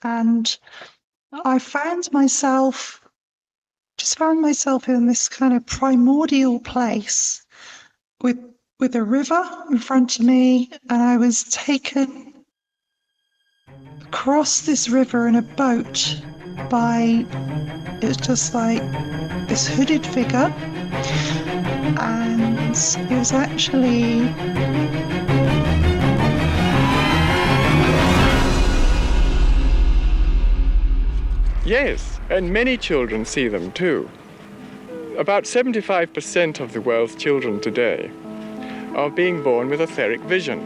And I found myself in this kind of primordial place with a river in front of me, and I was taken across this river in a boat by, it was just like this hooded figure, and it was actually Yes, and many children see them too. About 75% of the world's children today are being born with etheric vision.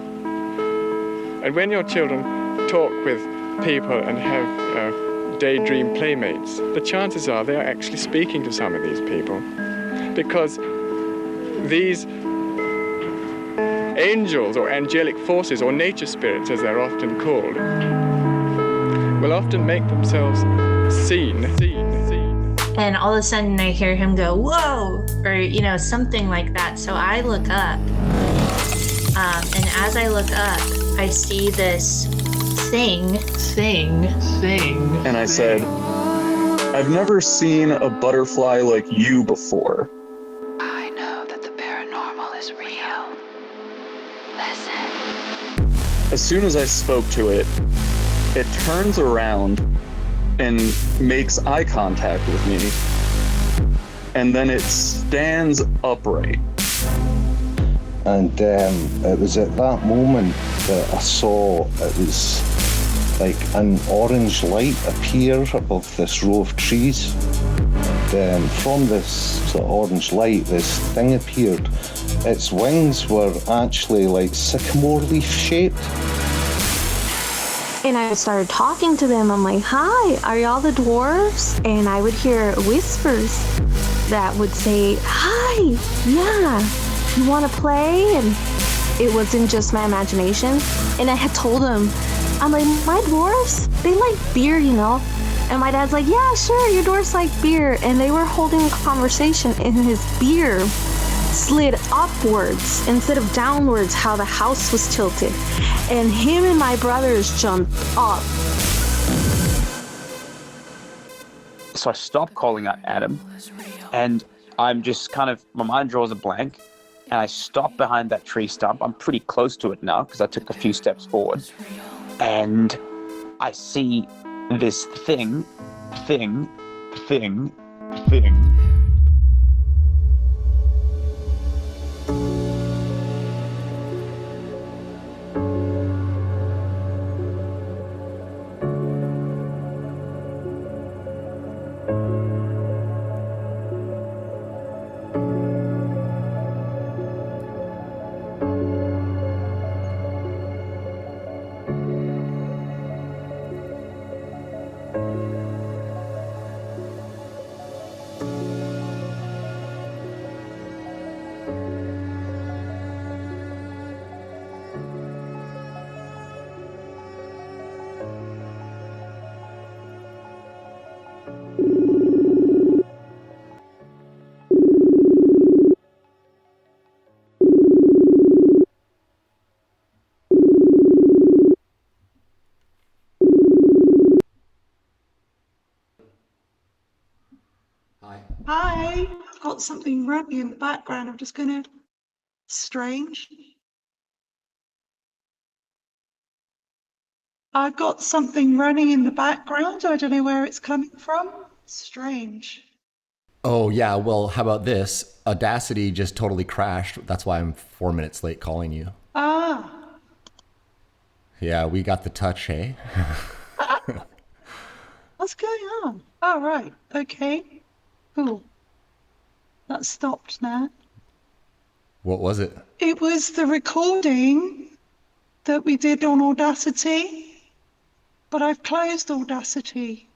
And when your children talk with people and have daydream playmates, the chances are they are actually speaking to some of these people, because these angels or angelic forces, or nature spirits as they're often called, will often make themselves seen. And all of a sudden I hear him go, whoa, or, something like that. So I look up, and as I look up, I see this thing. And I said, I've never seen a butterfly like you before. I know that the paranormal is real. Listen. As soon as I spoke to it, it turns around and makes eye contact with me. And then it stands upright. And it was at that moment that I saw it was like an orange light appear above this row of trees. And from this sort of orange light, this thing appeared. Its wings were actually like sycamore leaf shaped. And I started talking to them. I'm like, hi, are y'all the dwarves? And I would hear whispers that would say, hi, yeah, you want to play? And it wasn't just my imagination. And I had told them, I'm like, my dwarves, they like beer, And my dad's like, yeah, sure, your dwarves like beer. And they were holding a conversation, and his beer slid upwards instead of downwards, how the house was tilted. And him and my brothers jumped up. So I stopped calling out Adam, and I'm just kind of, my mind draws a blank, and I stop behind that tree stump. I'm pretty close to it now because I took a few steps forward, and I see this thing. Hi, I've got something running in the background. I'm just gonna, strange. I've got something running in the background. I don't know where it's coming from. Strange. Oh, yeah. Well, how about this? Audacity just totally crashed. That's why I'm 4 minutes late calling you. Ah. Yeah, we got the touch, hey? What's going on? Oh, right. Okay. Cool. That stopped now. What was it? It was the recording that we did on Audacity, but I've closed Audacity.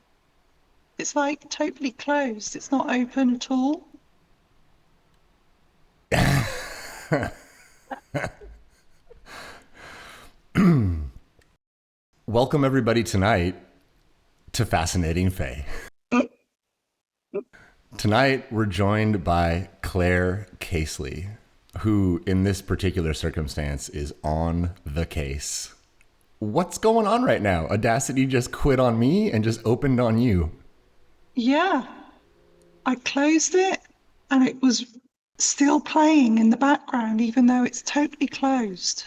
It's like totally closed. It's not open at all. Welcome everybody tonight to Fascinating Fae. Tonight we're joined by Claire Casely, who in this particular circumstance is on the case. What's going on right now? Audacity just quit on me and just opened on you. Yeah. I closed it and it was still playing in the background, even though it's totally closed.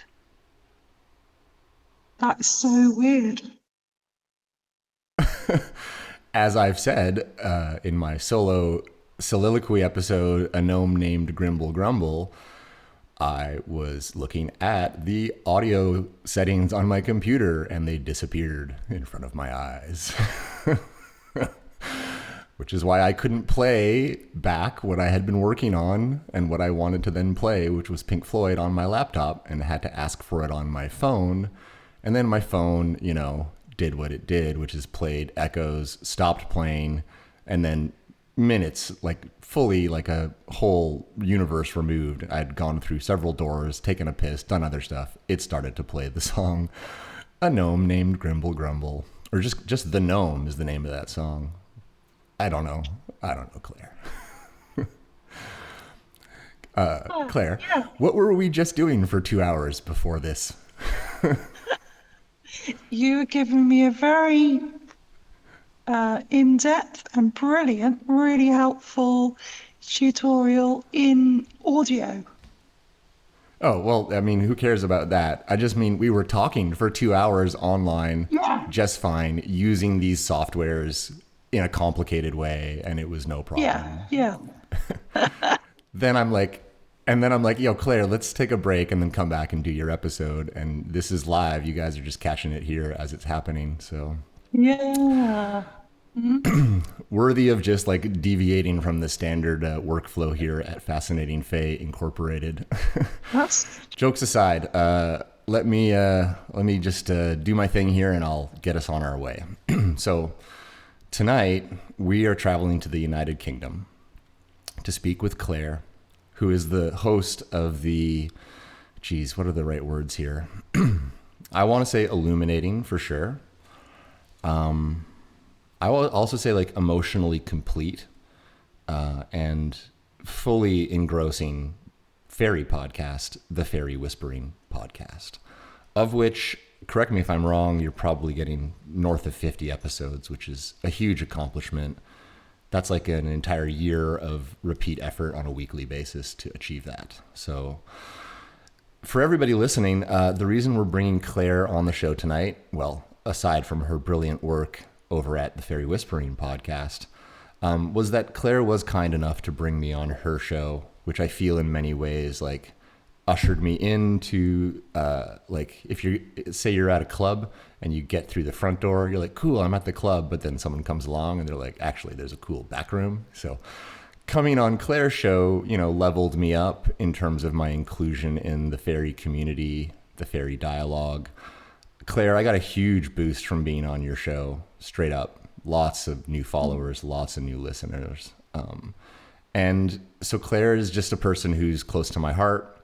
That's so weird. As I've said in my solo soliloquy episode, A Gnome Named Grimble Grumble, I was looking at the audio settings on my computer and they disappeared in front of my eyes. Which is why I couldn't play back what I had been working on and what I wanted to then play, which was Pink Floyd on my laptop, and had to ask for it on my phone. And then my phone, you know, did what it did, which is played echoes, stopped playing, and then minutes, like fully like a whole universe removed. I'd gone through several doors, taken a piss, done other stuff. It started to play the song A Gnome Named Grimble Grumble. Or just The Gnome is the name of that song. I don't know, Claire. Claire, yeah. What were we just doing for 2 hours before this? You were giving me a very in-depth and brilliant, really helpful tutorial in audio. Oh, well, I mean, who cares about that? I just mean we were talking for 2 hours online just fine using these softwares in a complicated way, and it was no problem. Yeah. Then I'm like, yo, Claire, let's take a break and then come back and do your episode. And this is live. You guys are just catching it here as it's happening. So Yeah. worthy of just like deviating from the standard workflow here at Fascinating Fae Incorporated. That's Jokes aside, let me just do my thing here and I'll get us on our way. So tonight we are traveling to the United Kingdom to speak with Claire, who is the host of the, what are the right words here? I want to say illuminating for sure. I will also say like emotionally complete and fully engrossing fairy podcast, the Fairy Whispering Podcast, of which, correct me if I'm wrong, you're probably getting north of 50 episodes, which is a huge accomplishment. That's like an entire year of repeat effort on a weekly basis to achieve that. So for everybody listening, the reason we're bringing Claire on the show tonight, well, aside from her brilliant work over at the Fairy Whispering Podcast, was that Claire was kind enough to bring me on her show, which I feel in many ways like ushered me into like if you say you're at a club and you get through the front door, you're like, cool, I'm at the club, but then someone comes along and they're like, actually there's a cool back room. So coming on Claire's show, you know, leveled me up in terms of my inclusion in the fairy community, the fairy dialogue. Claire, I got a huge boost from being on your show, straight up. Lots of new followers, lots of new listeners. And so Claire is just a person who's close to my heart.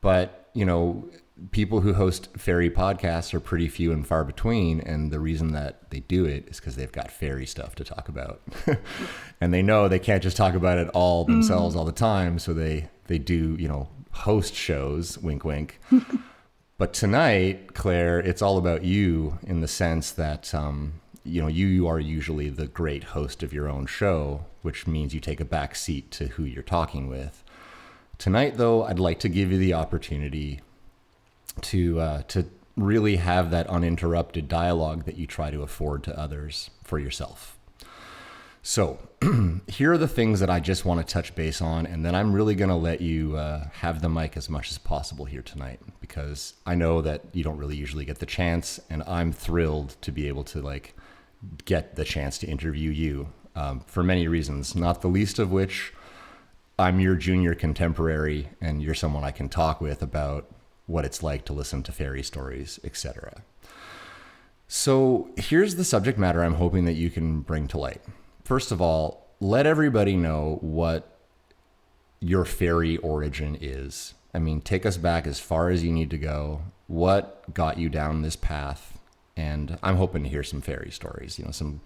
But, you know, people who host fairy podcasts are pretty few and far between. And the reason that they do it is because they've got fairy stuff to talk about. And they know they can't just talk about it all themselves all the time. So they do, you know, host shows, wink, wink. But tonight, Claire, it's all about you in the sense that, you know, you are usually the great host of your own show, which means you take a back seat to who you're talking with. Tonight, though, I'd like to give you the opportunity to really have that uninterrupted dialogue that you try to afford to others for yourself. So here are the things that I just want to touch base on, and then I'm really going to let you have the mic as much as possible here tonight, because I know that you don't really usually get the chance, and I'm thrilled to be able to like get the chance to interview you for many reasons, not the least of which I'm your junior contemporary and you're someone I can talk with about what it's like to listen to fairy stories, etc. So here's the subject matter I'm hoping that you can bring to light. First of all, let everybody know what your fairy origin is. I mean, take us back as far as you need to go. What got you down this path? And I'm hoping to hear some fairy stories, you know, some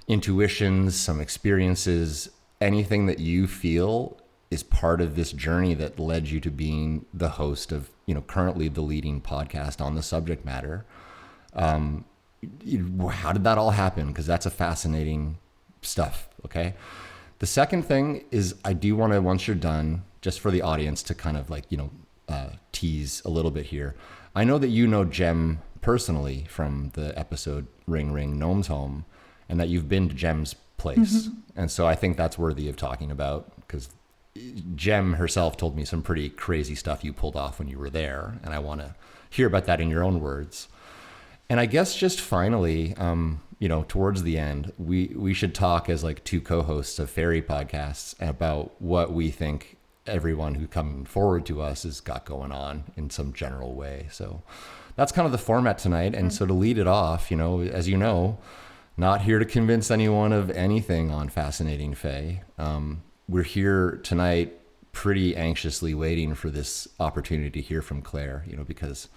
intuitions, some experiences, anything that you feel is part of this journey that led you to being the host of, you know, currently the leading podcast on the subject matter. How did that all happen? Because that's a fascinating stuff. Okay. The second thing is I do want to, once you're done, just for the audience to kind of like, tease a little bit here. I know that you know Jem personally from the episode Ring Ring Gnome's Home, and that you've been to Jem's place. And so I think that's worthy of talking about, because Jem herself told me some pretty crazy stuff you pulled off when you were there. And I want to hear about that in your own words. And I guess just finally, towards the end, we should talk as like two co-hosts of fairy podcasts about what we think everyone who come forward to us has got going on in some general way. So that's kind of the format tonight. And so to lead it off, as you know, not here to convince anyone of anything on Fascinating Fae. We're here tonight pretty anxiously waiting for this opportunity to hear from Claire, because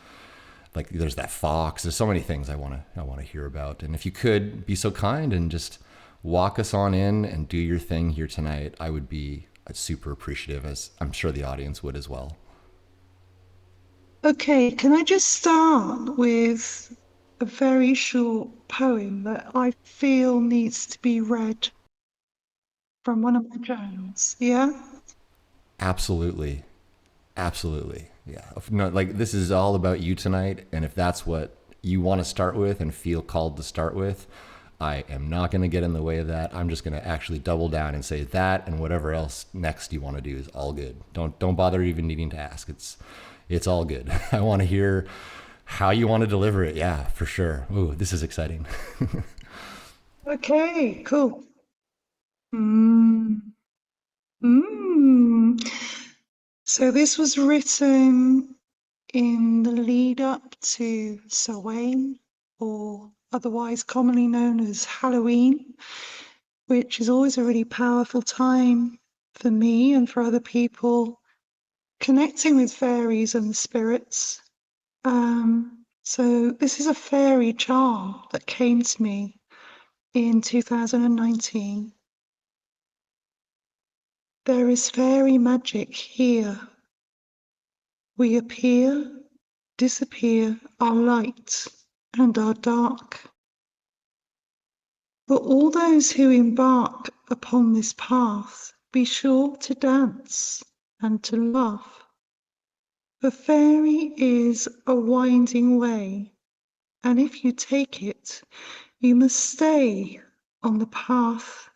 like there's that fox, there's so many things I want to hear about. And if you could be so kind and just walk us on in and do your thing here tonight, I would be super appreciative, as I'm sure the audience would as well. Okay, can I just start with a very short poem that I feel needs to be read from one of my journals? Yeah? Absolutely. Yeah. No, like this is all about you tonight. And if that's what you want to start with and feel called to start with, I am not going to get in the way of that. I'm just going to actually double down and say that, and whatever else next you want to do is all good. Don't bother even needing to ask. It's all good. I want to hear how you want to deliver it. Yeah, for sure. Ooh, this is exciting. Okay, cool. So this was written in the lead up to Samhain, or otherwise commonly known as Halloween, which is always a really powerful time for me and for other people connecting with fairies and the spirits. So this is a fairy charm that came to me in 2019. There is fairy magic here. We appear, disappear, are light and are dark. For all those who embark upon this path, be sure to dance and to laugh. For fairy is a winding way, and if you take it, you must stay on the path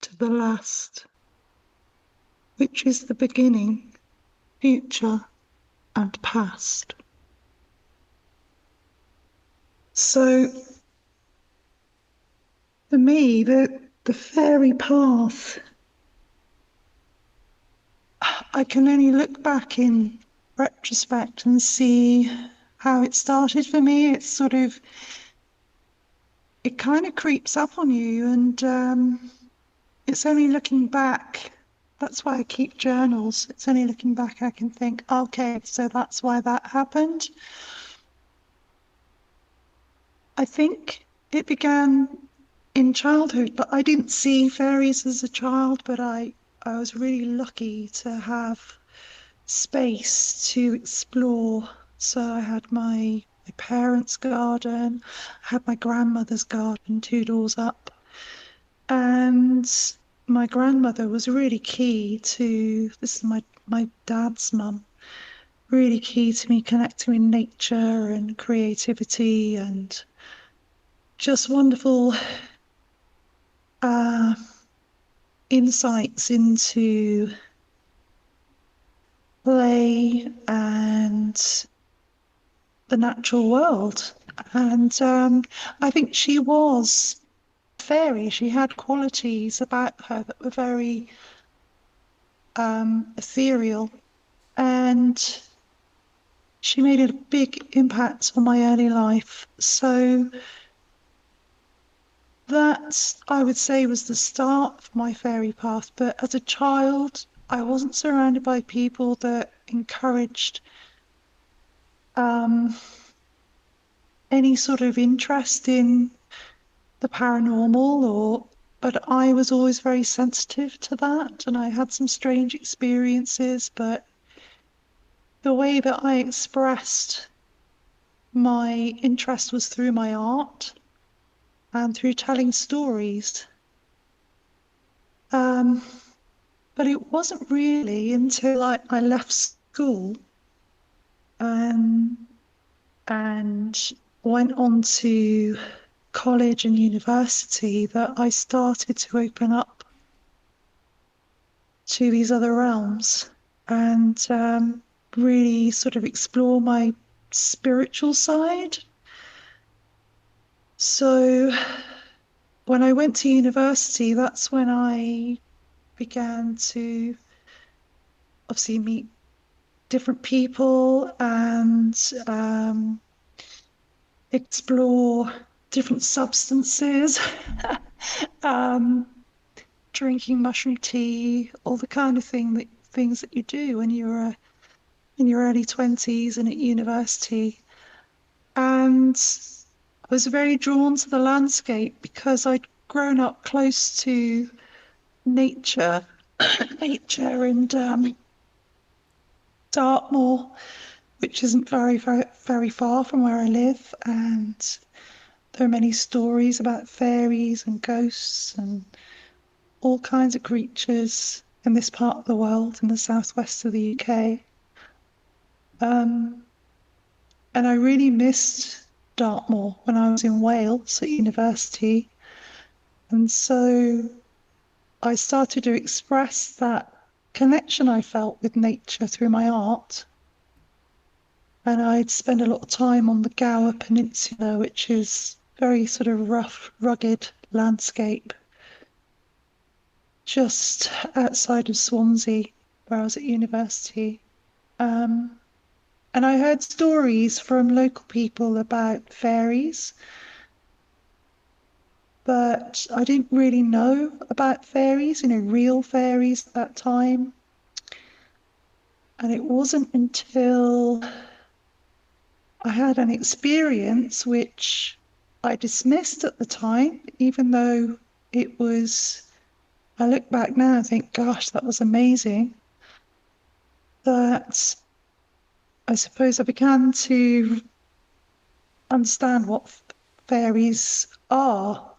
to the last, which is the beginning, future, and past. So, for me, the fairy path, I can only look back in retrospect and see how it started for me. It's sort of, it kind of creeps up on you, and it's only looking back. That's why I keep journals. It's only looking back I can think, okay, so that's why that happened. I think it began in childhood, but I didn't see fairies as a child, but I was really lucky to have space to explore. So I had my parents' garden, I had my grandmother's garden 2 doors up, and my grandmother was really key to, this is my dad's mum, really key to me connecting with nature and creativity and just wonderful insights into play and the natural world. And I think she was fairy. She had qualities about her that were very ethereal, and she made a big impact on my early life. So that, I would say, was the start of my fairy path. But as a child, I wasn't surrounded by people that encouraged any sort of interest in the paranormal, but I was always very sensitive to that, and I had some strange experiences, but the way that I expressed my interest was through my art and through telling stories. But it wasn't really until I left school and went on to college and university that I started to open up to these other realms and really sort of explore my spiritual side. So when I went to university, that's when I began to obviously meet different people and explore different substances, drinking mushroom tea, all the kind of things that you do when you're in your early 20s and at university. And I was very drawn to the landscape because I'd grown up close to nature, and Dartmoor, which isn't very, very, very far from where I live. And there are many stories about fairies and ghosts and all kinds of creatures in this part of the world, in the southwest of the UK. And I really missed Dartmoor when I was in Wales at university. And so I started to express that connection I felt with nature through my art. And I'd spend a lot of time on the Gower Peninsula, which is very sort of rough, rugged landscape, just outside of Swansea, where I was at university. And I heard stories from local people about fairies, but I didn't really know about fairies, real fairies at that time. And it wasn't until I had an experience which I dismissed at the time, even though it was, I look back now and think, gosh, that was amazing, that I suppose I began to understand what fairies are,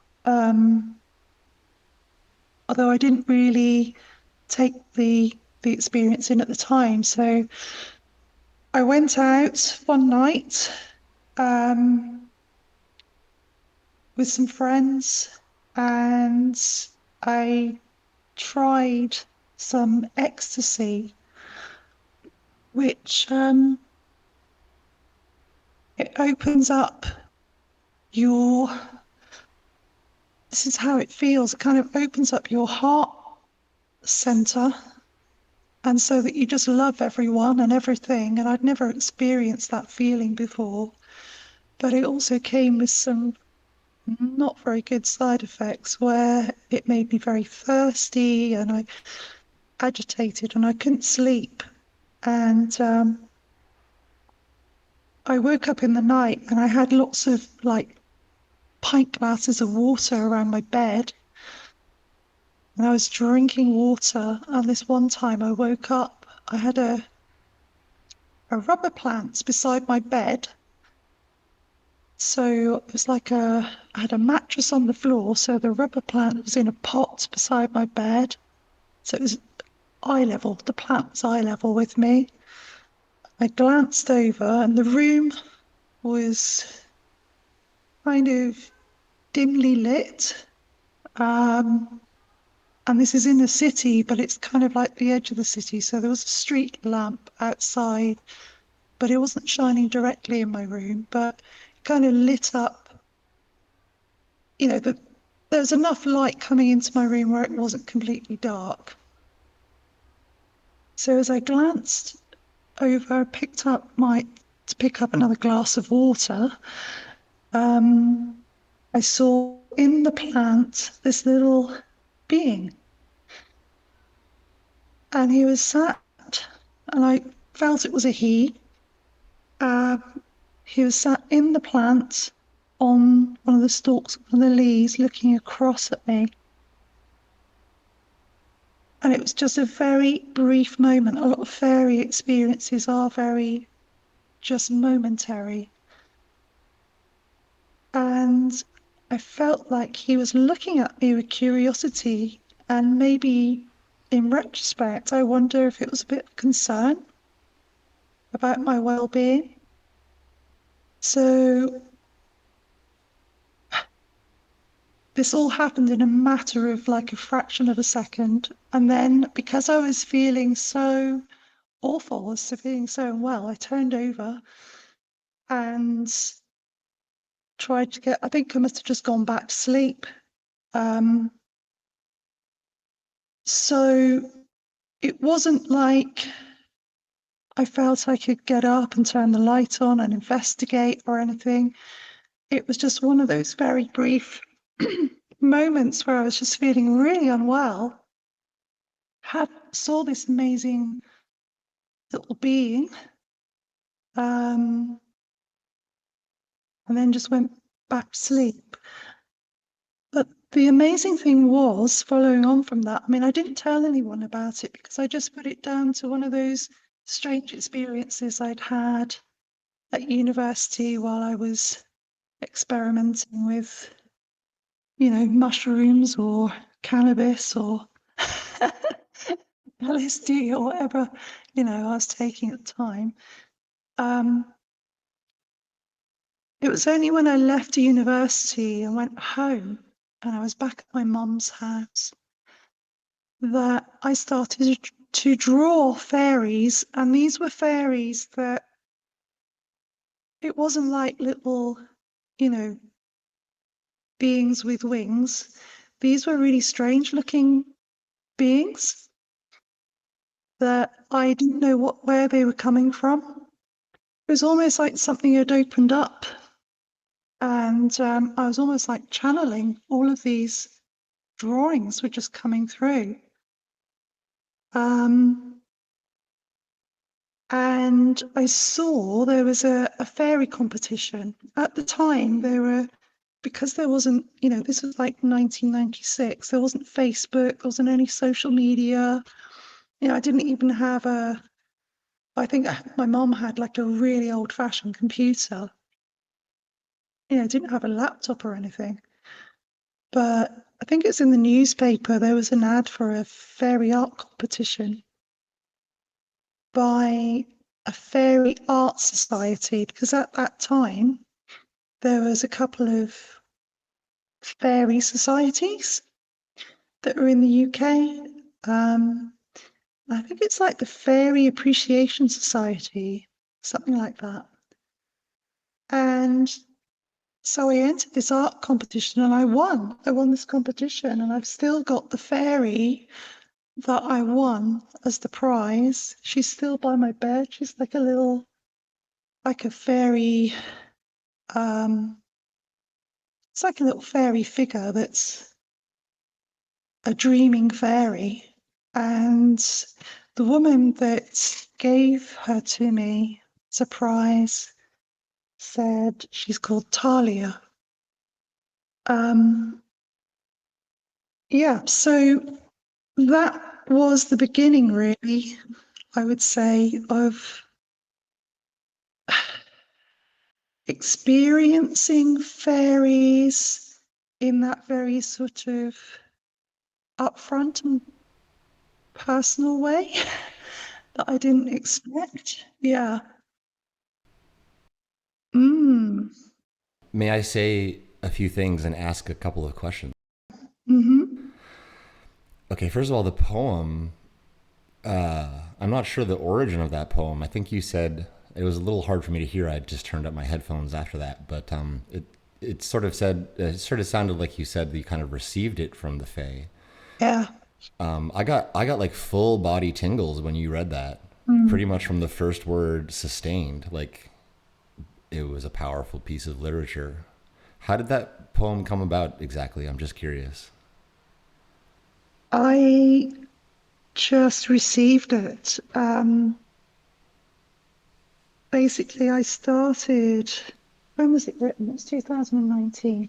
although I didn't really take the experience in at the time. So I went out one night with some friends and I tried some ecstasy, which it opens up this is how it feels, it kind of opens up your heart center, and so that you just love everyone and everything. And I'd never experienced that feeling before, but it also came with some not very good side effects where it made me very thirsty and I agitated and I couldn't sleep. And I woke up in the night and I had lots of pint glasses of water around my bed. And I was drinking water, and this one time I woke up, I had a rubber plant beside my bed. So it was I had a mattress on the floor, so the rubber plant was in a pot beside my bed. So it was eye level, the plant was eye level with me. I glanced over and the room was kind of dimly lit. And this is in the city, but it's kind of like the edge of the city. So there was a street lamp outside, but it wasn't shining directly in my room, but it kind of lit up, there was enough light coming into my room where it wasn't completely dark. So as I glanced over, picked up another glass of water, I saw in the plant this little being. And he was sat, and I felt it was a he. He was sat in the plant on one of the stalks of the leaves looking across at me. And it was just a very brief moment. A lot of fairy experiences are very just momentary. And I felt like he was looking at me with curiosity, and maybe in retrospect, I wonder if it was a bit of concern about my well-being. So this all happened in a matter of like a fraction of a second. And then because I was feeling so awful, was feeling so unwell, I turned over and tried to get, I think I must have just gone back to sleep. So it wasn't like I felt I could get up and turn the light on and investigate or anything. It was just one of those very brief moments where I was just feeling really unwell. Saw this amazing little being, and then just went back to sleep. But the amazing thing was, following on from that, I mean, I didn't tell anyone about it because I just put it down to one of those strange experiences I'd had at university while I was experimenting with, mushrooms or cannabis or LSD or whatever, I was taking at the time. It was only when I left university and went home and I was back at my mum's house that I started to draw fairies. And these were fairies that it wasn't like little, beings with wings. These were really strange looking beings that I didn't know where they were coming from. It was almost like something had opened up, and I was almost like channeling all of these drawings were just coming through. And I saw there was a fairy competition. At the time, because there wasn't, this was like 1996, there wasn't Facebook, there wasn't any social media. I didn't even have I think my mom had like a really old-fashioned computer. I didn't have a laptop or anything. But I think it's in the newspaper, there was an ad for a fairy art competition by a fairy art society, because at that time there was a couple of fairy societies that were in the UK. I think it's like the Fairy Appreciation Society, something like that. And so I entered this art competition and I won. I won this competition, and I've still got the fairy that I won as the prize. She's still by my bed. She's like a fairy, it's like a little fairy figure that's a dreaming fairy. And the woman that gave her to me as a prize said she's called Talia. So that was the beginning, really, I would say, of experiencing fairies in that very sort of upfront and personal way that I didn't expect. Yeah. May I say a few things and ask a couple of questions? Mm-hmm. Okay, first of all, the poem, I'm not sure the origin of that poem. I think you said it was a little hard for me to hear. I just turned up my headphones after that, but it sort of sounded like you said that you kind of received it from the Fae. Yeah. I got like full body tingles when you read that, pretty much from the first word, sustained. Like it was a powerful piece of literature. How did that poem come about exactly? I'm just curious. I just received it. Basically, I started, when was it written? It's 2019.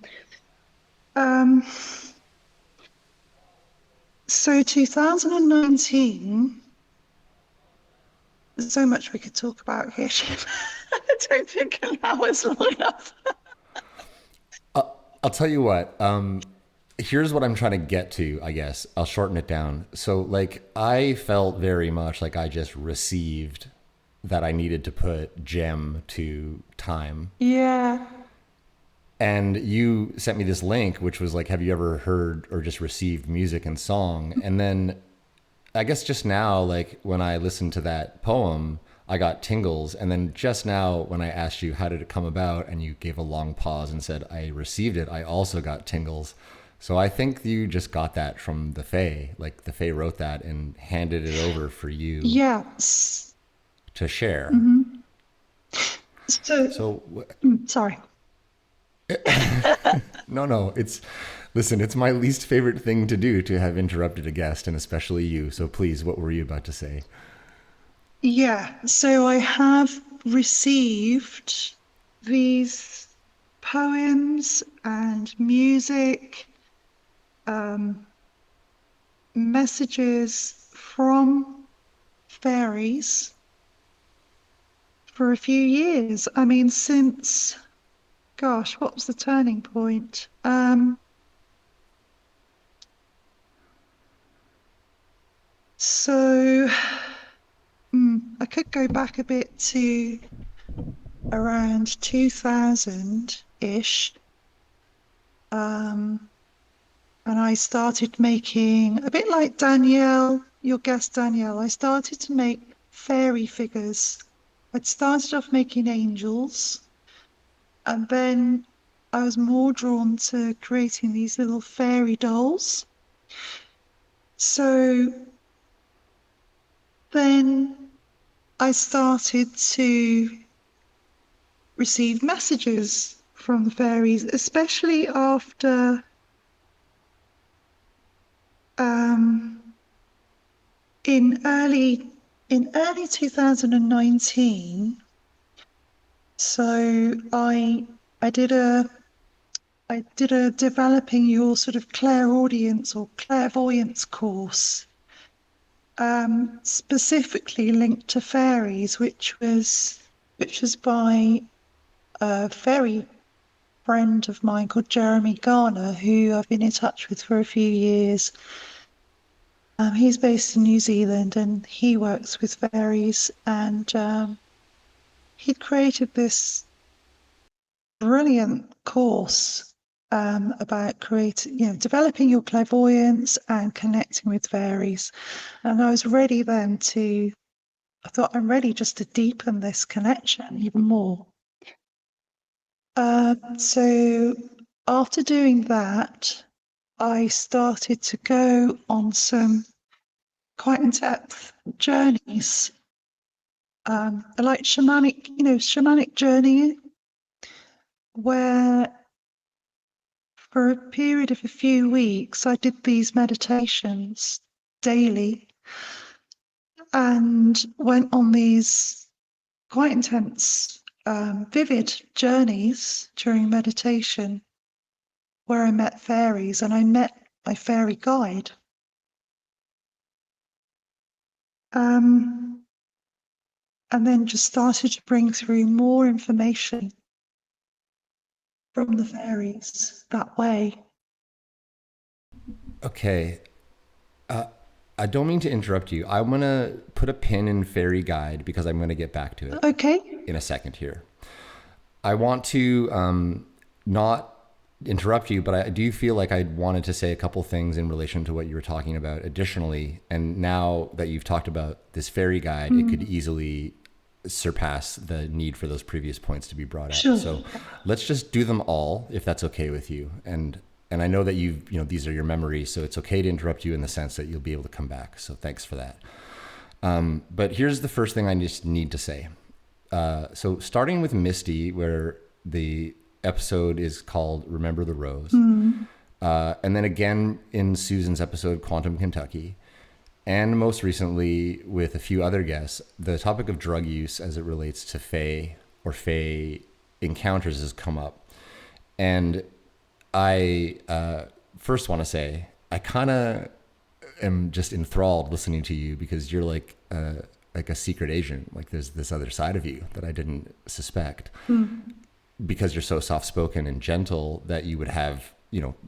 So 2019, there's so much we could talk about here. I don't think an hour's long enough. I'll tell you what. Here's what I'm trying to get to, I guess. I'll shorten it down. So, like, I felt very much like I just received that I needed to put gem to time. Yeah. And you sent me this link, which was like, have you ever heard or just received music and song? And then I guess just now, like, when I listened to that poem, I got tingles. And then just now, when I asked you, how did it come about? And you gave a long pause and said, I received it, I also got tingles. So I think you just got that from the Fae. Like the Fae wrote that and handed it over for you Yes. to share. So sorry. No, listen, it's my least favorite thing to do to have interrupted a guest, and especially you. So please, what were you about to say? Yeah, so I have received these poems and music, messages from fairies for a few years. I mean, since, gosh, what was the turning point? So I could go back a bit to around 2000-ish. And I started making, a bit like Danielle, your guest Danielle, I started to make fairy figures. I'd started off making angels, and then I was more drawn to creating these little fairy dolls. So then I started to receive messages from the fairies, especially after in early 2019. So I did a developing your sort of clairaudience or clairvoyance course, specifically linked to fairies, which was by a fairy friend of mine called Jeremy Garner, who I've been in touch with for a few years. He's based in New Zealand and he works with fairies, and he'd created this brilliant course about developing your clairvoyance and connecting with fairies. And I was ready then I thought I'm ready just to deepen this connection even more. So after doing that, I started to go on some quite in-depth journeys, like shamanic journey, where for a period of a few weeks I did these meditations daily and went on these quite intense, vivid journeys during meditation, where I met fairies and I met my fairy guide. And then just started to bring through more information from the fairies that way. Okay. I don't mean to interrupt you. I'm going to put a pin in fairy guide because I'm going to get back to it. Okay. In a second here. I want to not interrupt you, but I do feel like I wanted to say a couple things in relation to what you were talking about additionally. And now that you've talked about this fairy guide, it could easily surpass the need for those previous points to be brought up. Sure. So let's just do them all, if that's okay with you. And I know that these are your memories, so it's okay to interrupt you in the sense that you'll be able to come back. So thanks for that. But here's the first thing I just need to say. So starting with Misty, where the episode is called Remember the Rose. And then again in Susan's episode, Quantum Kentucky. And most recently with a few other guests, the topic of drug use as it relates to Fae or Fae encounters has come up. And I first want to say, I kind of am just enthralled listening to you because you're like a secret agent. Like there's this other side of you that I didn't suspect. because you're so soft-spoken and gentle that you would have,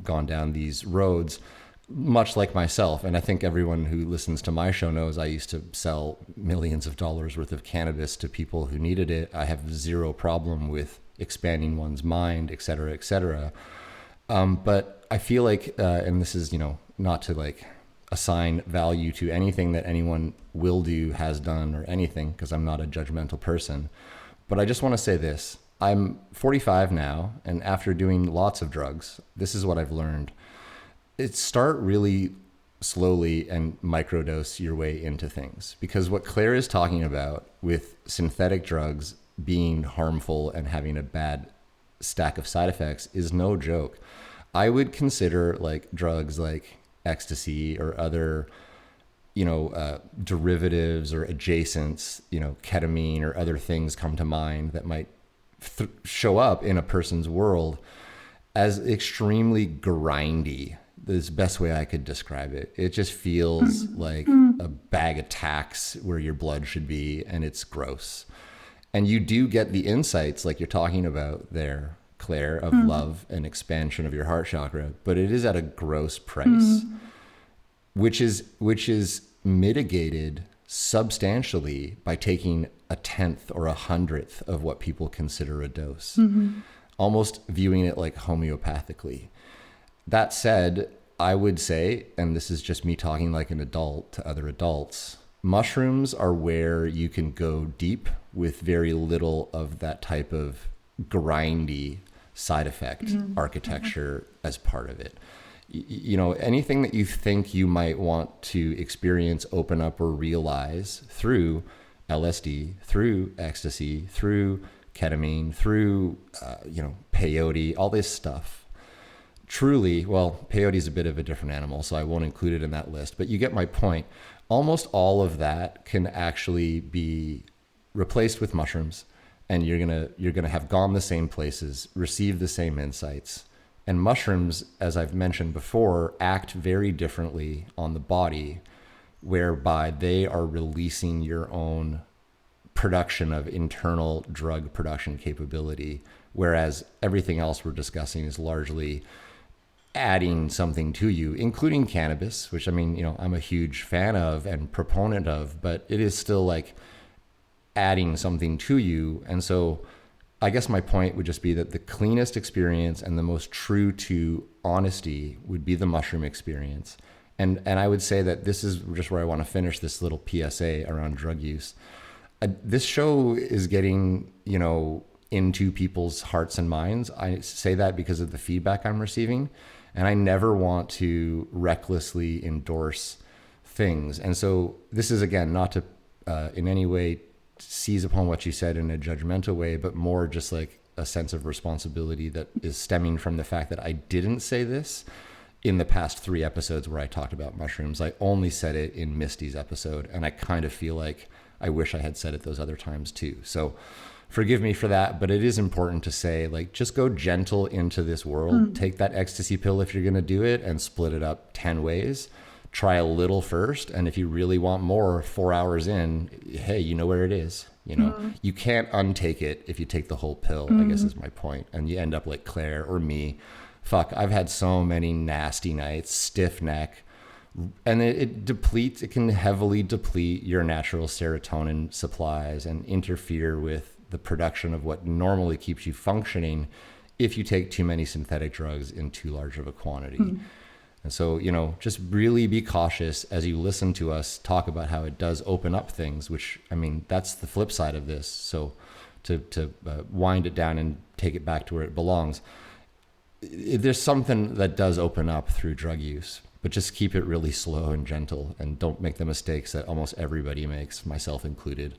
gone down these roads, much like myself. And I think everyone who listens to my show knows I used to sell millions of dollars worth of cannabis to people who needed it. I have zero problem with expanding one's mind, et cetera, et cetera. But I feel like, and this is, not to like assign value to anything that anyone will do, has done, or anything, because I'm not a judgmental person. But I just want to say this. I'm 45 now, and after doing lots of drugs, this is what I've learned. It's start really slowly and microdose your way into things. Because what Claire is talking about with synthetic drugs being harmful and having a bad stack of side effects is no joke. I would consider like drugs like ecstasy or other derivatives or adjacents, ketamine or other things come to mind that might show up in a person's world as extremely grindy. This is the best way I could describe it. It just feels like a bag of tacks where your blood should be, and it's gross. And you do get the insights like you're talking about there, Claire, of love and expansion of your heart chakra, but it is at a gross price, which is mitigated substantially by taking a 10th or a 100th of what people consider a dose, almost viewing it like homeopathically. That said, I would say, and this is just me talking like an adult to other adults, mushrooms are where you can go deep with very little of that type of grindy side effect architecture as part of it. Anything that you think you might want to experience, open up, or realize through LSD, through ecstasy, through ketamine, through, peyote, all this stuff. Truly, well, peyote is a bit of a different animal, so I won't include it in that list, but you get my point. Almost all of that can actually be replaced with mushrooms, and you're gonna have gone the same places, receive the same insights. And mushrooms, as I've mentioned before, act very differently on the body, whereby they are releasing your own production of internal drug production capability, whereas everything else we're discussing is largely adding something to you, including cannabis, which I'm a huge fan of and proponent of, but it is still like adding something to you. And so I guess my point would just be that the cleanest experience and the most true to honesty would be the mushroom experience. And I would say that this is just where I want to finish this little PSA around drug use. This show is getting, into people's hearts and minds. I say that because of the feedback I'm receiving, and I never want to recklessly endorse things. And so this is, again, not to in any way seize upon what you said in a judgmental way, but more just like a sense of responsibility that is stemming from the fact that I didn't say this in the past 3 episodes where I talked about mushrooms. I only said it in Misty's episode, and I kind of feel like I wish I had said it those other times too. So forgive me for that, but it is important to say, like, just go gentle into this world. Take that ecstasy pill if you're going to do it and split it up 10 ways. Try a little first, and if you really want more 4 hours in, hey, you know where it is. You can't untake it if you take the whole pill, I guess is my point. And you end up like Claire or me. Fuck, I've had so many nasty nights, stiff neck, and it can heavily deplete your natural serotonin supplies and interfere with the production of what normally keeps you functioning if you take too many synthetic drugs in too large of a quantity. And so, just really be cautious as you listen to us talk about how it does open up things, which, that's the flip side of this. So to wind it down and take it back to where it belongs, there's something that does open up through drug use, but just keep it really slow and gentle, and don't make the mistakes that almost everybody makes, myself included.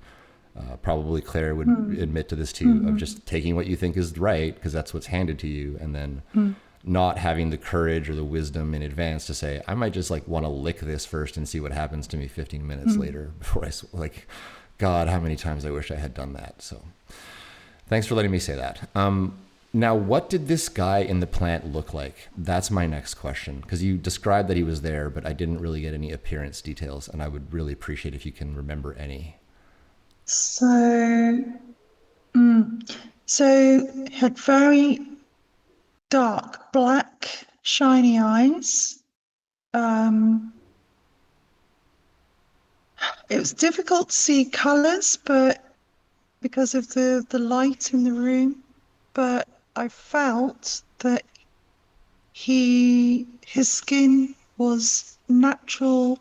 Probably Claire would admit to this too, of just taking what you think is right because that's what's handed to you, and then not having the courage or the wisdom in advance to say, I might just want to lick this first and see what happens to me 15 minutes later before I God, how many times I wish I had done that. So thanks for letting me say that. Now, what did this guy in the plant look like? That's my next question, because you described that he was there, but I didn't really get any appearance details, and I would really appreciate if you can remember any. So So it had very dark black, shiny eyes. It was difficult to see colours, but because of the light in the room, but I felt that his skin was natural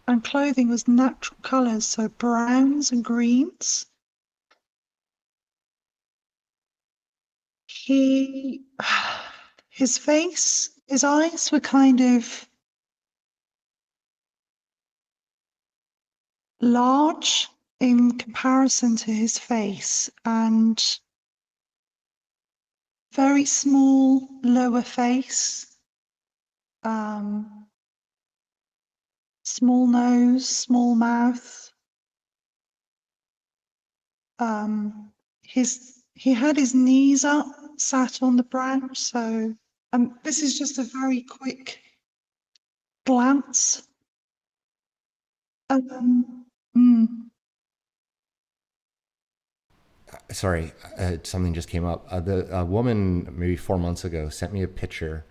and clothing was natural colours, so browns and greens. His face, his eyes were kind of large in comparison to his face, and very small lower face, small nose, small mouth. He had his knees up, sat on the branch. So, this is just a very quick glance. Sorry, something just came up. A woman maybe 4 months ago sent me a picture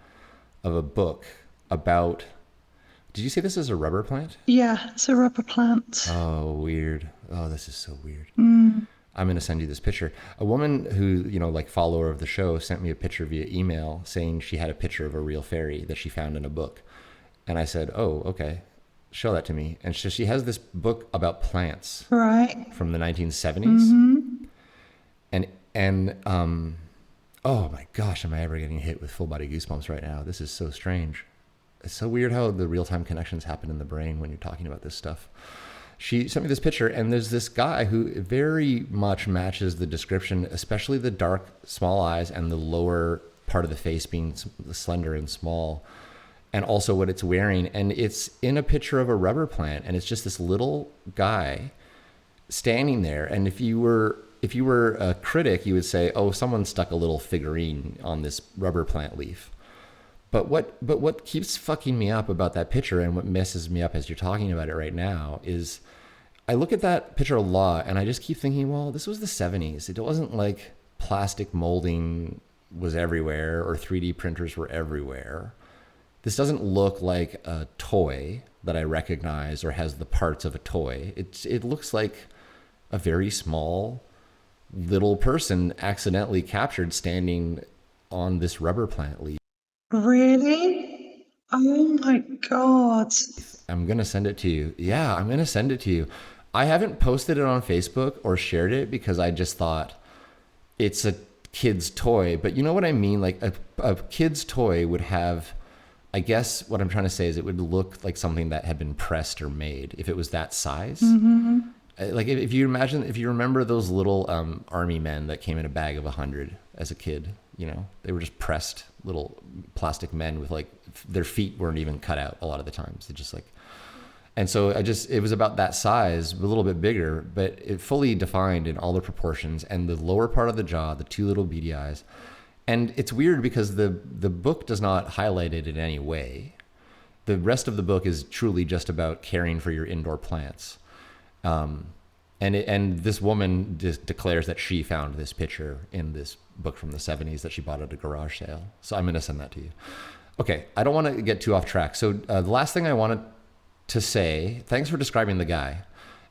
of a book about. Did you say this is a rubber plant? Yeah, it's a rubber plant. Oh, weird. Oh, this is so weird. I'm going to send you this picture. A woman who, like follower of the show, sent me a picture via email saying she had a picture of a real fairy that she found in a book. And I said, oh, okay, show that to me. And so she has this book about plants. Right. From the 1970s. And oh my gosh, am I ever getting hit with full body goosebumps right now? This is so strange. It's so weird how the real-time connections happen in the brain when you're talking about this stuff. She sent me this picture, and there's this guy who very much matches the description, especially the dark, small eyes and the lower part of the face being slender and small, and also what it's wearing. And it's in a picture of a rubber plant, and it's just this little guy standing there. And if you were a critic, you would say, oh, someone stuck a little figurine on this rubber plant leaf. But what keeps fucking me up about that picture, and what messes me up as you're talking about it right now, is I look at that picture a lot and I just keep thinking, well, this was the 70s. It wasn't like plastic molding was everywhere or 3D printers were everywhere. This doesn't look like a toy that I recognize or has the parts of a toy. It looks like a very small little person accidentally captured standing on this rubber plant leaf. Really? Oh my God. I'm going to send it to you. Yeah, I'm going to send it to you. I haven't posted it on Facebook or shared it because I just thought it's a kid's toy. But you know what I mean? Like a kid's toy would have, I guess what I'm trying to say is it would look like something that had been pressed or made if it was that size. Mm-hmm. Like if you remember those little army men that came in a bag of 100 as a kid, they were just pressed little plastic men with like their feet weren't even cut out a lot of the times. They just and so it was about that size, a little bit bigger, but it fully defined in all the proportions, and the lower part of the jaw, the two little beady eyes. And it's weird because the book does not highlight it in any way. The rest of the book is truly just about caring for your indoor plants. And this woman just declares that she found this picture in this book from the 70s that she bought at a garage sale. So I'm going to send that to you. Okay, I don't want to get too off track. So the last thing I wanted to say, thanks for describing the guy.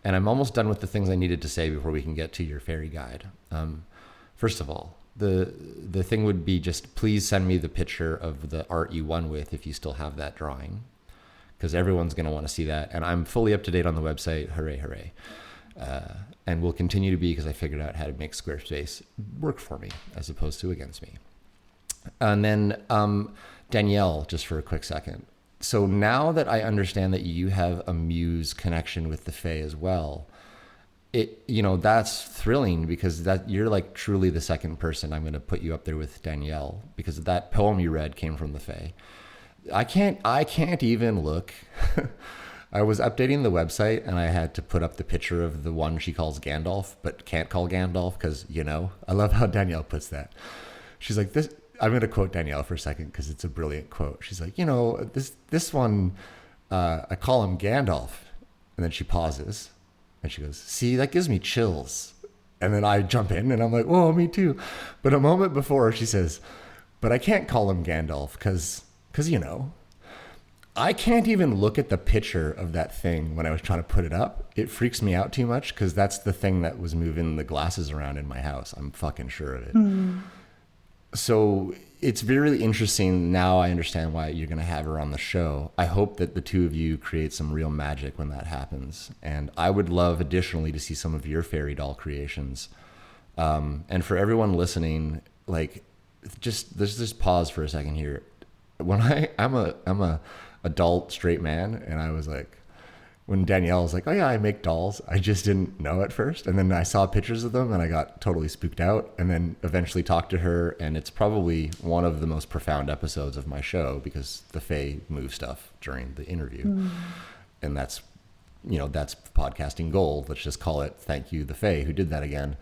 And I'm almost done with the things I needed to say before we can get to your fairy guide. First of all, the thing would be just please send me the picture of the art you won with if you still have that drawing, because everyone's going to want to see that. And I'm fully up to date on the website. Hooray, hooray. And will continue to be because I figured out how to make Squarespace work for me as opposed to against me. And then Danielle, just for a quick second. So now that I understand that you have a muse connection with the Fae as well, that's thrilling because that you're like truly the second person I'm going to put you up there with Danielle, because that poem you read came from the Fae. I can't even look. I was updating the website and I had to put up the picture of the one she calls Gandalf, but can't call Gandalf because, I love how Danielle puts that. She's like, this. I'm going to quote Danielle for a second because it's a brilliant quote. She's like, this one, I call him Gandalf. And then she pauses and she goes, see, that gives me chills. And then I jump in and I'm like, whoa, me too. But a moment before she says, but I can't call him Gandalf because, you know, I can't even look at the picture of that thing when I was trying to put it up. It freaks me out too much because that's the thing that was moving the glasses around in my house. I'm fucking sure of it. So it's really interesting. Now I understand why you're going to have her on the show. I hope that the two of you create some real magic when that happens. And I would love additionally to see some of your fairy doll creations. And for everyone listening, like, let's just pause for a second here. When I'm a adult straight man, and I was like, when Danielle was like, oh yeah, I make dolls, I just didn't know at first. And then I saw pictures of them and I got totally spooked out, and then eventually talked to her. And it's probably one of the most profound episodes of my show because the Fae move stuff during the interview. And that's, you know, that's podcasting gold. Let's just call it thank you, the Fae, who did that again.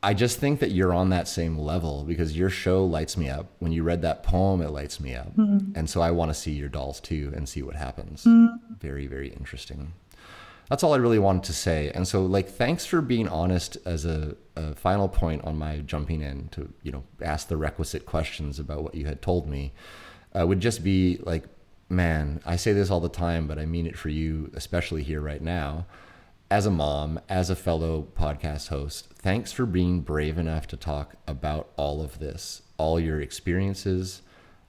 I just think that you're on that same level because your show lights me up. When you read that poem, it lights me up. And so I want to see your dolls too and see what happens. Very, very interesting. That's all I really wanted to say. And so, like, thanks for being honest as a final point on my jumping in to, you know, ask the requisite questions about what you had told me. Would just be like, man, I say this all the time, but I mean it for you, especially here right now. As a mom, as a fellow podcast host, thanks for being brave enough to talk about all of this, all your experiences,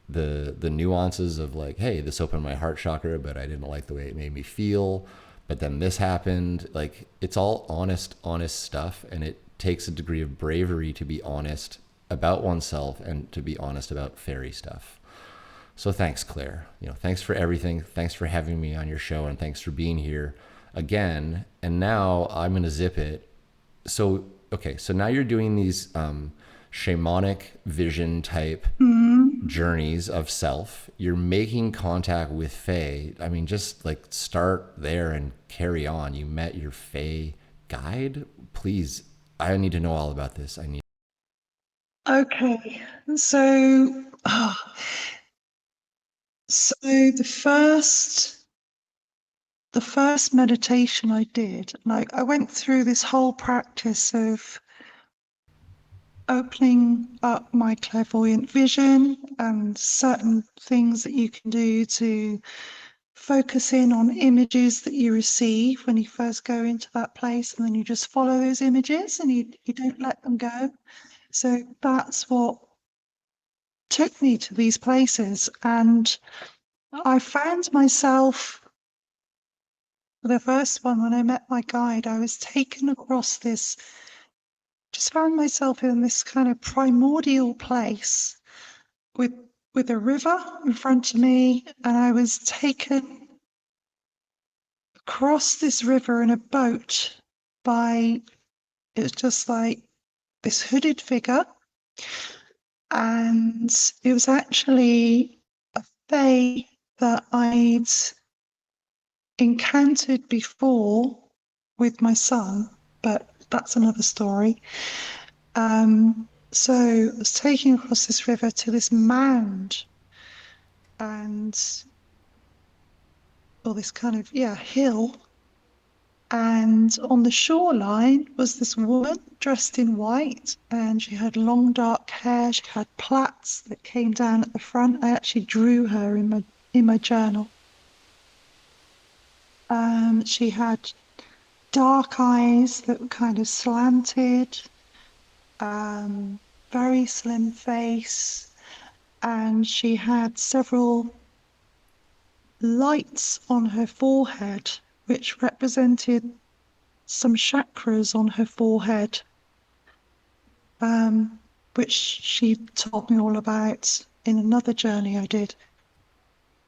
the nuances of like, hey, this opened my heart chakra, but I didn't like the way it made me feel. But then this happened. Like, it's all honest stuff. And it takes a degree of bravery to be honest about oneself and to be honest about fairy stuff. So thanks, Claire. You know, thanks for everything. Thanks for having me on your show, and thanks for being here again. And now I'm going to zip it. So, okay. So now you're doing these shamanic vision type journeys of self. You're making contact with Fae. I mean, just like start there and carry on. You met your Fae guide. Please, I need to know all about this. Okay, so the first meditation I did, like, I went through this whole practice of opening up my clairvoyant vision and certain things that you can do to focus in on images that you receive when you first go into that place, and then you just follow those images and you don't let them go. So that's what took me to these places. And I found myself, the first one, when I met my guide, I was taken across this, just found myself in this kind of primordial place with a river in front of me, and I was taken across this river in a boat by, it was just like this hooded figure, and it was actually a fae that I'd encountered before with my son, but that's another story. So I was taken across this river to this mound, or this kind of, hill. And on the shoreline was this woman dressed in white, and she had long dark hair. She had plaits that came down at the front. I actually drew her in my journal. She had dark eyes that were kind of slanted, very slim face, and she had several lights on her forehead, which represented some chakras on her forehead, which she told me all about in another journey I did.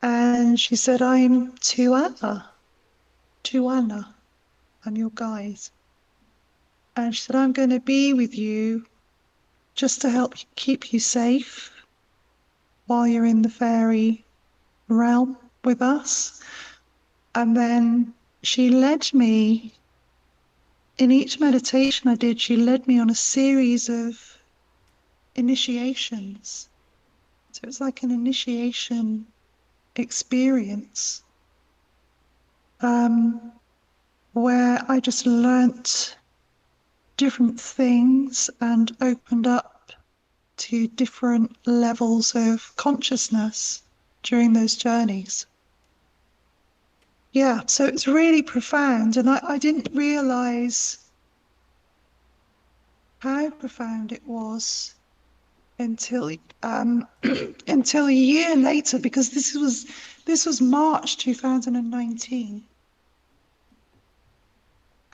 And she said, I'm Tuana, I'm your guide. And she said, I'm going to be with you just to help keep you safe while you're in the fairy realm with us. And then she led me, in each meditation I did, she led me on a series of initiations. So it's like an initiation experience, where I just learnt different things and opened up to different levels of consciousness during those journeys. Yeah, so it's really profound, and I didn't realize how profound it was until until a year later, because this was March 2019,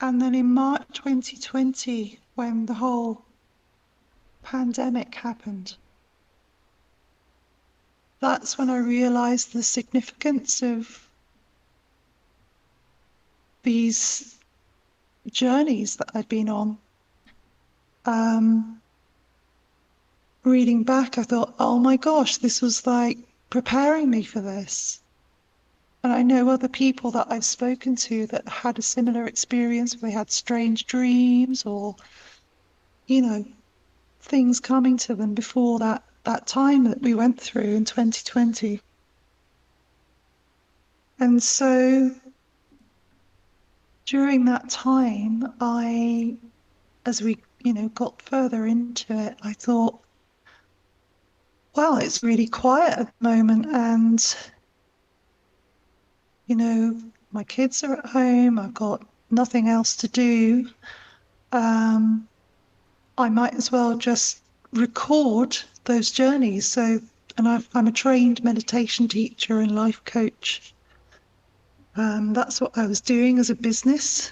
and then in March 2020, when the whole pandemic happened, that's when I realized the significance of these journeys that I'd been on. Reading back, I thought, oh my gosh, this was like preparing me for this. And I know other people that I've spoken to that had a similar experience, where they had strange dreams or, you know, things coming to them before that time that we went through in 2020. And so during that time, as we, got further into it, I thought, well, it's really quiet at the moment, and, my kids are at home, I've got nothing else to do. I might as well just record those journeys. So, and I'm a trained meditation teacher and life coach. That's what I was doing as a business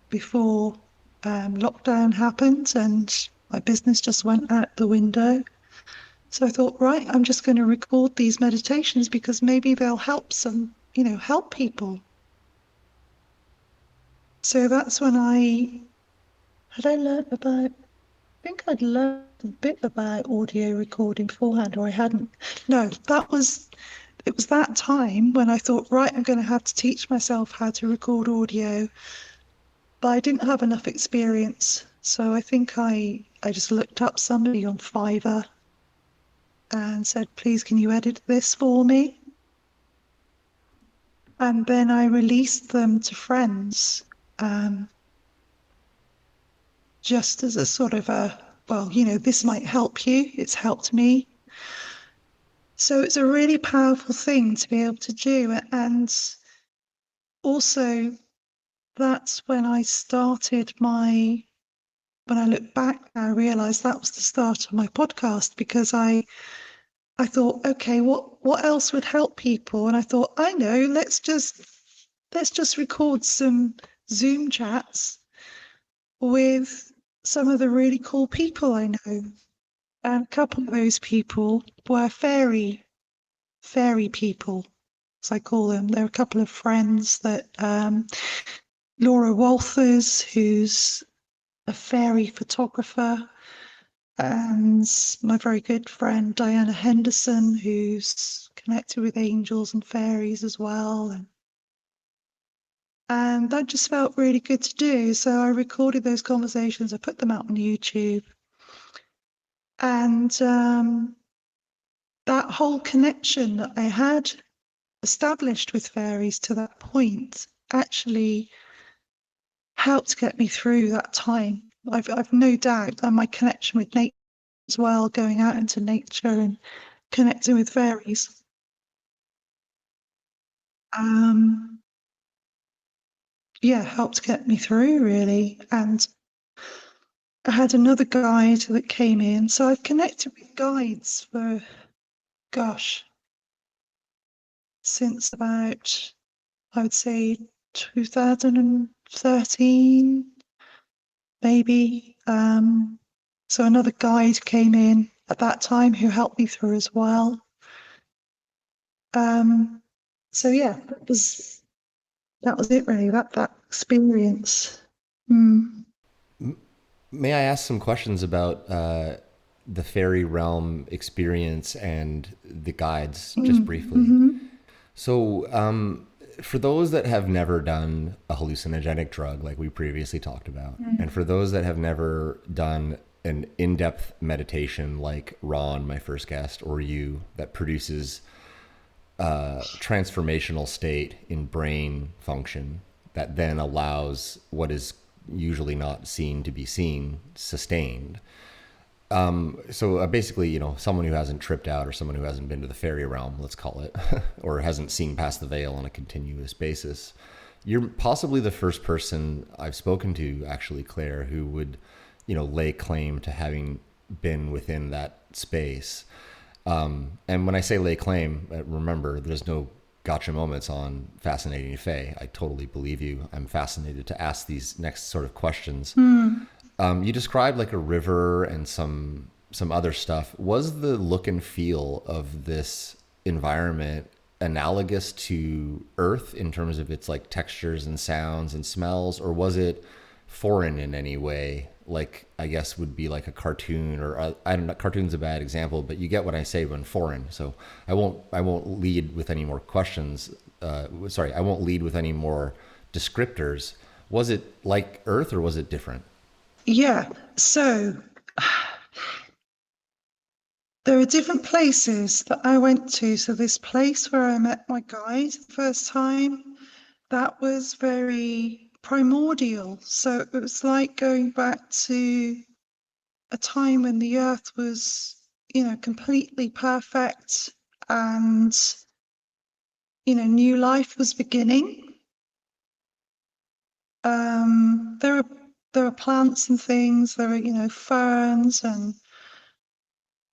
before lockdown happened, and my business just went out the window. So I thought, right, I'm just going to record these meditations because maybe they'll help help people. So that's when I learned about, I think I'd learned a bit about audio recording beforehand, or I hadn't. No, it was that time when I thought, right, I'm going to have to teach myself how to record audio, but I didn't have enough experience. So I think I just looked up somebody on Fiverr and said, please, can you edit this for me? And then I released them to friends, just as a sort of this might help you. It's helped me. So it's a really powerful thing to be able to do. And also, that's when I started when I look back, I realized that was the start of my podcast, because I thought, okay, what else would help people? And I thought, I know, let's just record some Zoom chats with some of the really cool people I know. And a couple of those people were fairy people, as I call them. They're a couple of friends that Laura Walters, who's a fairy photographer, and my very good friend Diana Henderson, who's connected with angels and fairies as well. And that just felt really good to do. So I recorded those conversations, I put them out on YouTube. And that whole connection that I had established with fairies to that point actually helped get me through that time. I've no doubt that my connection with nature as well, going out into nature and connecting with fairies. Helped get me through, really. And I had another guide that came in. So I've connected with guides for, since about, I would say, 2013, maybe. So another guide came in at that time who helped me through as well. So yeah, that was it really, that experience. May I ask some questions about the fairy realm experience and the guides, just briefly? Mm-hmm. So for those that have never done a hallucinogenic drug like we previously talked about, and for those that have never done an in-depth meditation like Ron, my first guest, or you, that produces transformational state in brain function that then allows what is usually not seen to be seen, sustained. So basically, you know, someone who hasn't tripped out, or someone who hasn't been to the fairy realm, let's call it, or hasn't seen past the veil on a continuous basis, you're possibly the first person I've spoken to, actually, Claire, who would, you know, lay claim to having been within that space. And when I say lay claim, remember, there's no gotcha moments on Fascinating Fae. I totally believe you. I'm fascinated to ask these next sort of questions. You described like a river and some other stuff. Was the look and feel of this environment analogous to Earth in terms of its like textures and sounds and smells, or was it foreign in any way? Like, I guess would be like a cartoon, or I don't know, cartoon's a bad example, but you get what I say when foreign. So I won't lead with any more questions. I won't lead with any more descriptors. Was it like Earth, or was it different? Yeah, so there are different places that I went to. So this place where I met my guide the first time, that was very primordial. So it was like going back to a time when the earth was, you know, completely perfect, and, you know, new life was beginning. There were plants and things, there were, you know, ferns and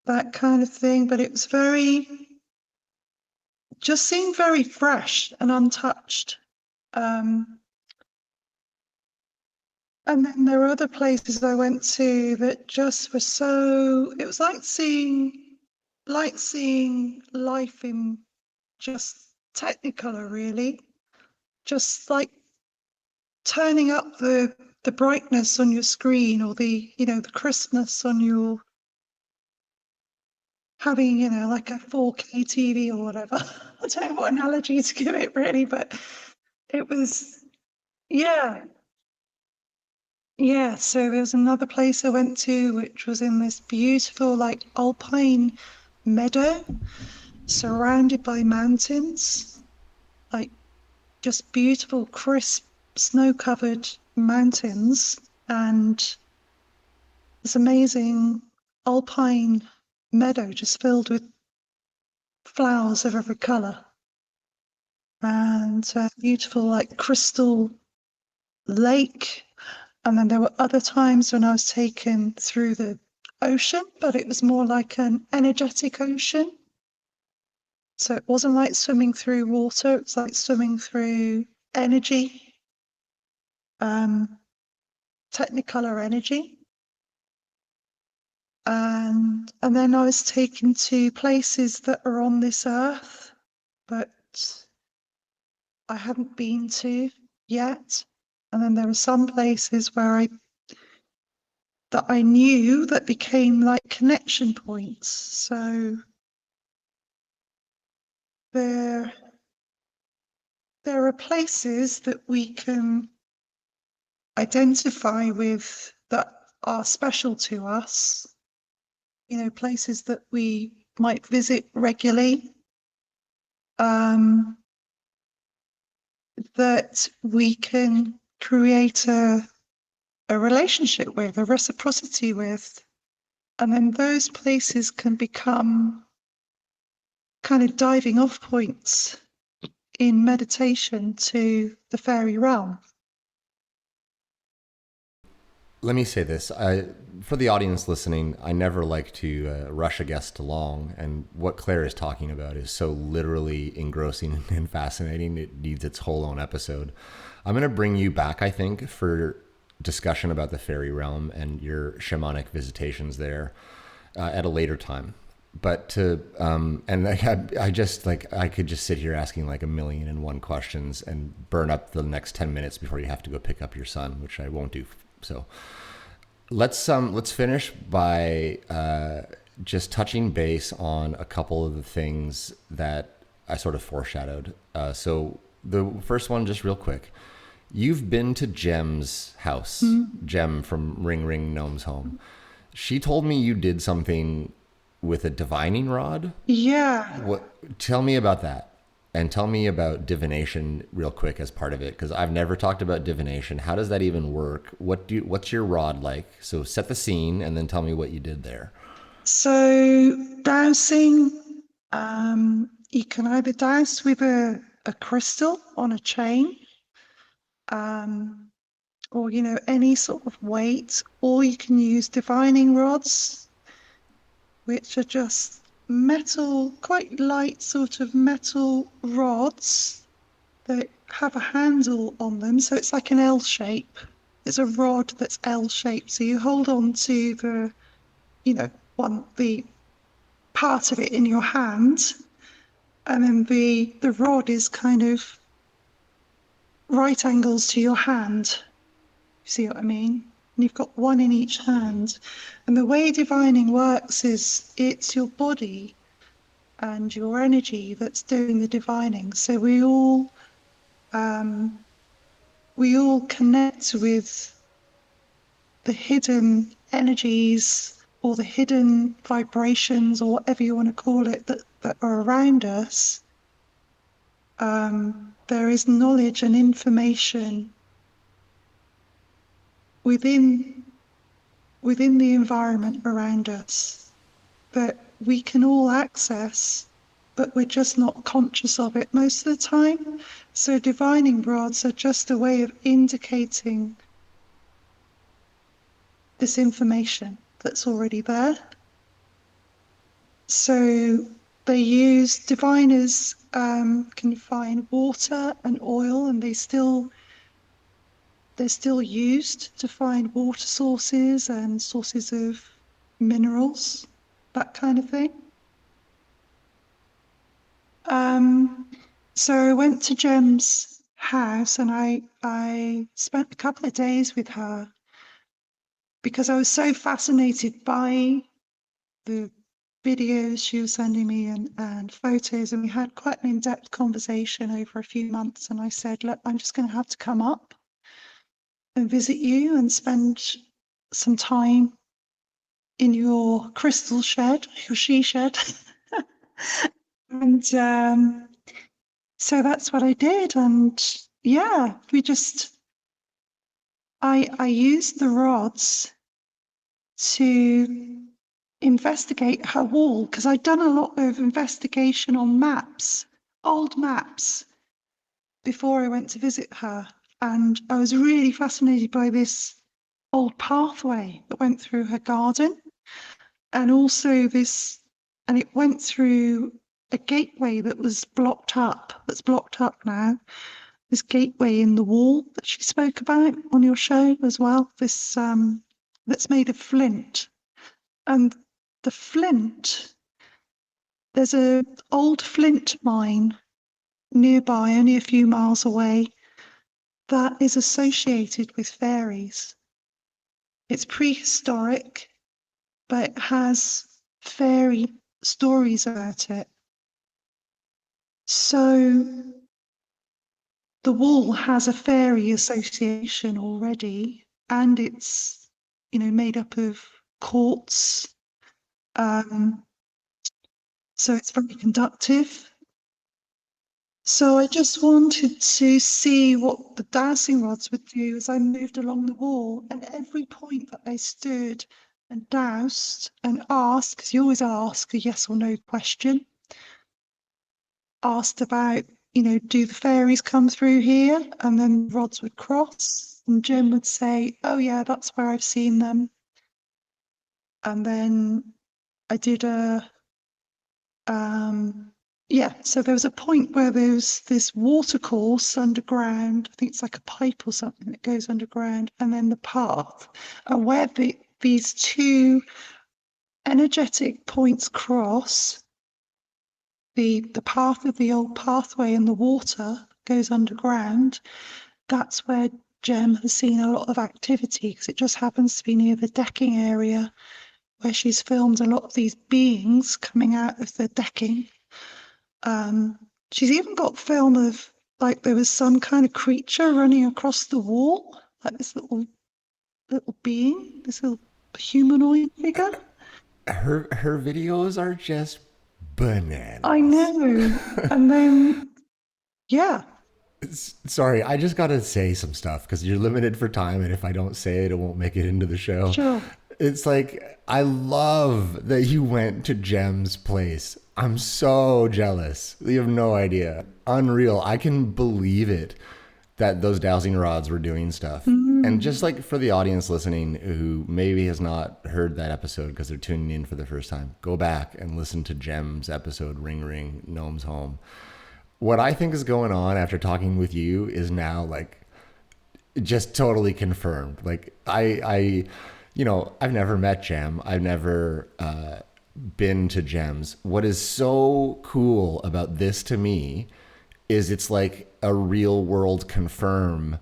that kind of thing, but it was just seemed very fresh and untouched. And then there were other places I went to that just were it was like seeing life in just Technicolor, really. Just like turning up the brightness on your screen, or the, you know, the crispness on your, having, you know, like a 4K TV or whatever. I don't know what analogy to give it, really, but it was, yeah. Yeah, so there was another place I went to, which was in this beautiful, like, alpine meadow, surrounded by mountains, like, just beautiful, crisp, snow-covered mountains, and this amazing alpine meadow just filled with flowers of every color, and a beautiful, like, crystal lake. And then there were other times when I was taken through the ocean, but it was more like an energetic ocean. So it wasn't like swimming through water, it was like swimming through energy, Technicolor energy. And then I was taken to places that are on this earth, but I hadn't been to yet. And then there were some places where I knew that became like connection points. So there are places that we can identify with that are special to us, you know, places that we might visit regularly, that we can create a relationship with, a reciprocity with. And then those places can become kind of diving off points in meditation to the fairy realm. Let me say this. For the audience listening, I never like to rush a guest along, and what Claire is talking about is so literally engrossing and fascinating. It needs its whole own episode. I'm going to bring you back, I think, for discussion about the fairy realm and your shamanic visitations there at a later time. But I just like, I could just sit here asking like 1,000,001 questions and burn up the next 10 minutes before you have to go pick up your son, which I won't do. So let's finish by just touching base on a couple of the things that I sort of foreshadowed. So the first one, just real quick, you've been to Jem's house, Jem from Ring Ring Gnome's home. She told me you did something with a divining rod. Yeah. Tell me about that. And tell me about divination real quick as part of it, because I've never talked about divination. How does that even work? What's your rod like? So set the scene and then tell me what you did there. So dowsing, you can either douse with a crystal on a chain, or any sort of weight, or you can use divining rods, which are just metal, quite light sort of metal rods that have a handle on them, so it's like an L shape. It's a rod that's L shaped, so you hold on to the part of it in your hand, and then the rod is kind of right angles to your hand. You see what I mean? And you've got one in each hand. And the way divining works is it's your body and your energy that's doing the divining. So we all connect with the hidden energies or the hidden vibrations or whatever you want to call it that are around us. There is knowledge and information within the environment around us that we can all access, but we're just not conscious of it most of the time. So divining rods are just a way of indicating this information that's already there. So diviners can find water and oil, and they're still used to find water sources and sources of minerals, that kind of thing. So I went to Jem's house and I spent a couple of days with her because I was so fascinated by the videos she was sending me and photos, and we had quite an in-depth conversation over a few months. And I said, look, I'm just going to have to come up and visit you and spend some time in your crystal shed, your she shed. And so that's what I did. And yeah, I used the rods to investigate her wall, because I'd done a lot of investigation on maps, old maps, before I went to visit her. And I was really fascinated by this old pathway that went through her garden, and also and it went through a gateway that was that's blocked up now. This gateway in the wall that she spoke about on your show as well, this that's made of flint. And the flint, there's an old flint mine nearby, only a few miles away, that is associated with fairies. It's prehistoric, but it has fairy stories about it. So the wall has a fairy association already, and it's made up of quartz. So it's very conductive. So I just wanted to see what the dowsing rods would do as I moved along the wall. And every point that I stood and doused and asked, because you always ask a yes or no question, asked about, do the fairies come through here? And then the rods would cross, and Jim would say, oh yeah, that's where I've seen them. And then I did so there was a point where there's this water course underground. I think it's like a pipe or something that goes underground, and then the path. And where these two energetic points cross, the path of the old pathway and the water goes underground, that's where Jem has seen a lot of activity, because it just happens to be near the decking area where she's filmed a lot of these beings coming out of the decking. She's even got film of, like, there was some kind of creature running across the wall, like this little being, this little humanoid figure. Her videos are just bananas. I know. And then Yeah. Sorry, I just got to say some stuff because you're limited for time, and if I don't say it, it won't make it into the show. Sure. It's like, I love that you went to Jem's place. I'm so jealous. You have no idea. Unreal. I can believe it that those dowsing rods were doing stuff. And just like for the audience listening who maybe has not heard that episode because they're tuning in for the first time, go back and listen to Jem's episode, Ring Ring, Gnome's Home. What I think is going on after talking with you is now like just totally confirmed. Like I've never met Jem. I've never been to Jem's. What is so cool about this to me is it's like a real world confirm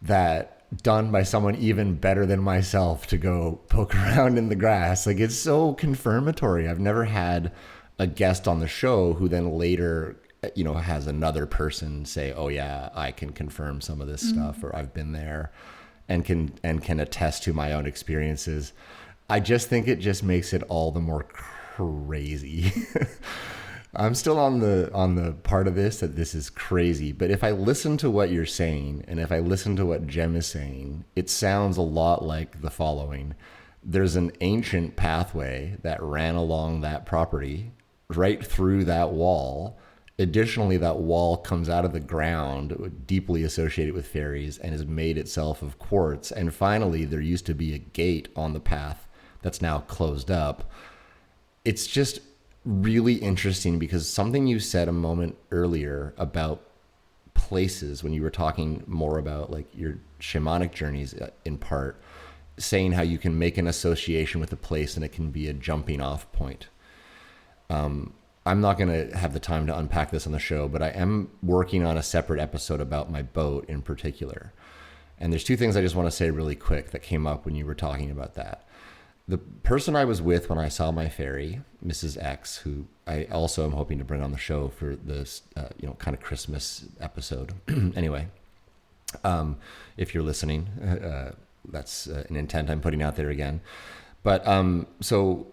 that done by someone even better than myself to go poke around in the grass. Like, it's so confirmatory. I've never had a guest on the show who then later, has another person say, oh yeah, I can confirm some of this stuff, or I've been there and can attest to my own experiences. I just think it just makes it all the more crazy. I'm still on the part of this that this is crazy, but if I listen to what you're saying and if I listen to what Jem is saying, it sounds a lot like the following. There's an ancient pathway that ran along that property right through that wall. Additionally, that wall comes out of the ground, deeply associated with fairies, and is made itself of quartz. And finally, there used to be a gate on the path that's now closed up. It's just really interesting because something you said a moment earlier about places when you were talking more about like your shamanic journeys in part, saying how you can make an association with a place and it can be a jumping off point. I'm not going to have the time to unpack this on the show, but I am working on a separate episode about my boat in particular. And there's two things I just want to say really quick that came up when you were talking about that. The person I was with when I saw my fairy, Mrs. X, who I also am hoping to bring on the show for this, kind of Christmas episode. Anyway, if you're listening, that's an intent I'm putting out there again. But so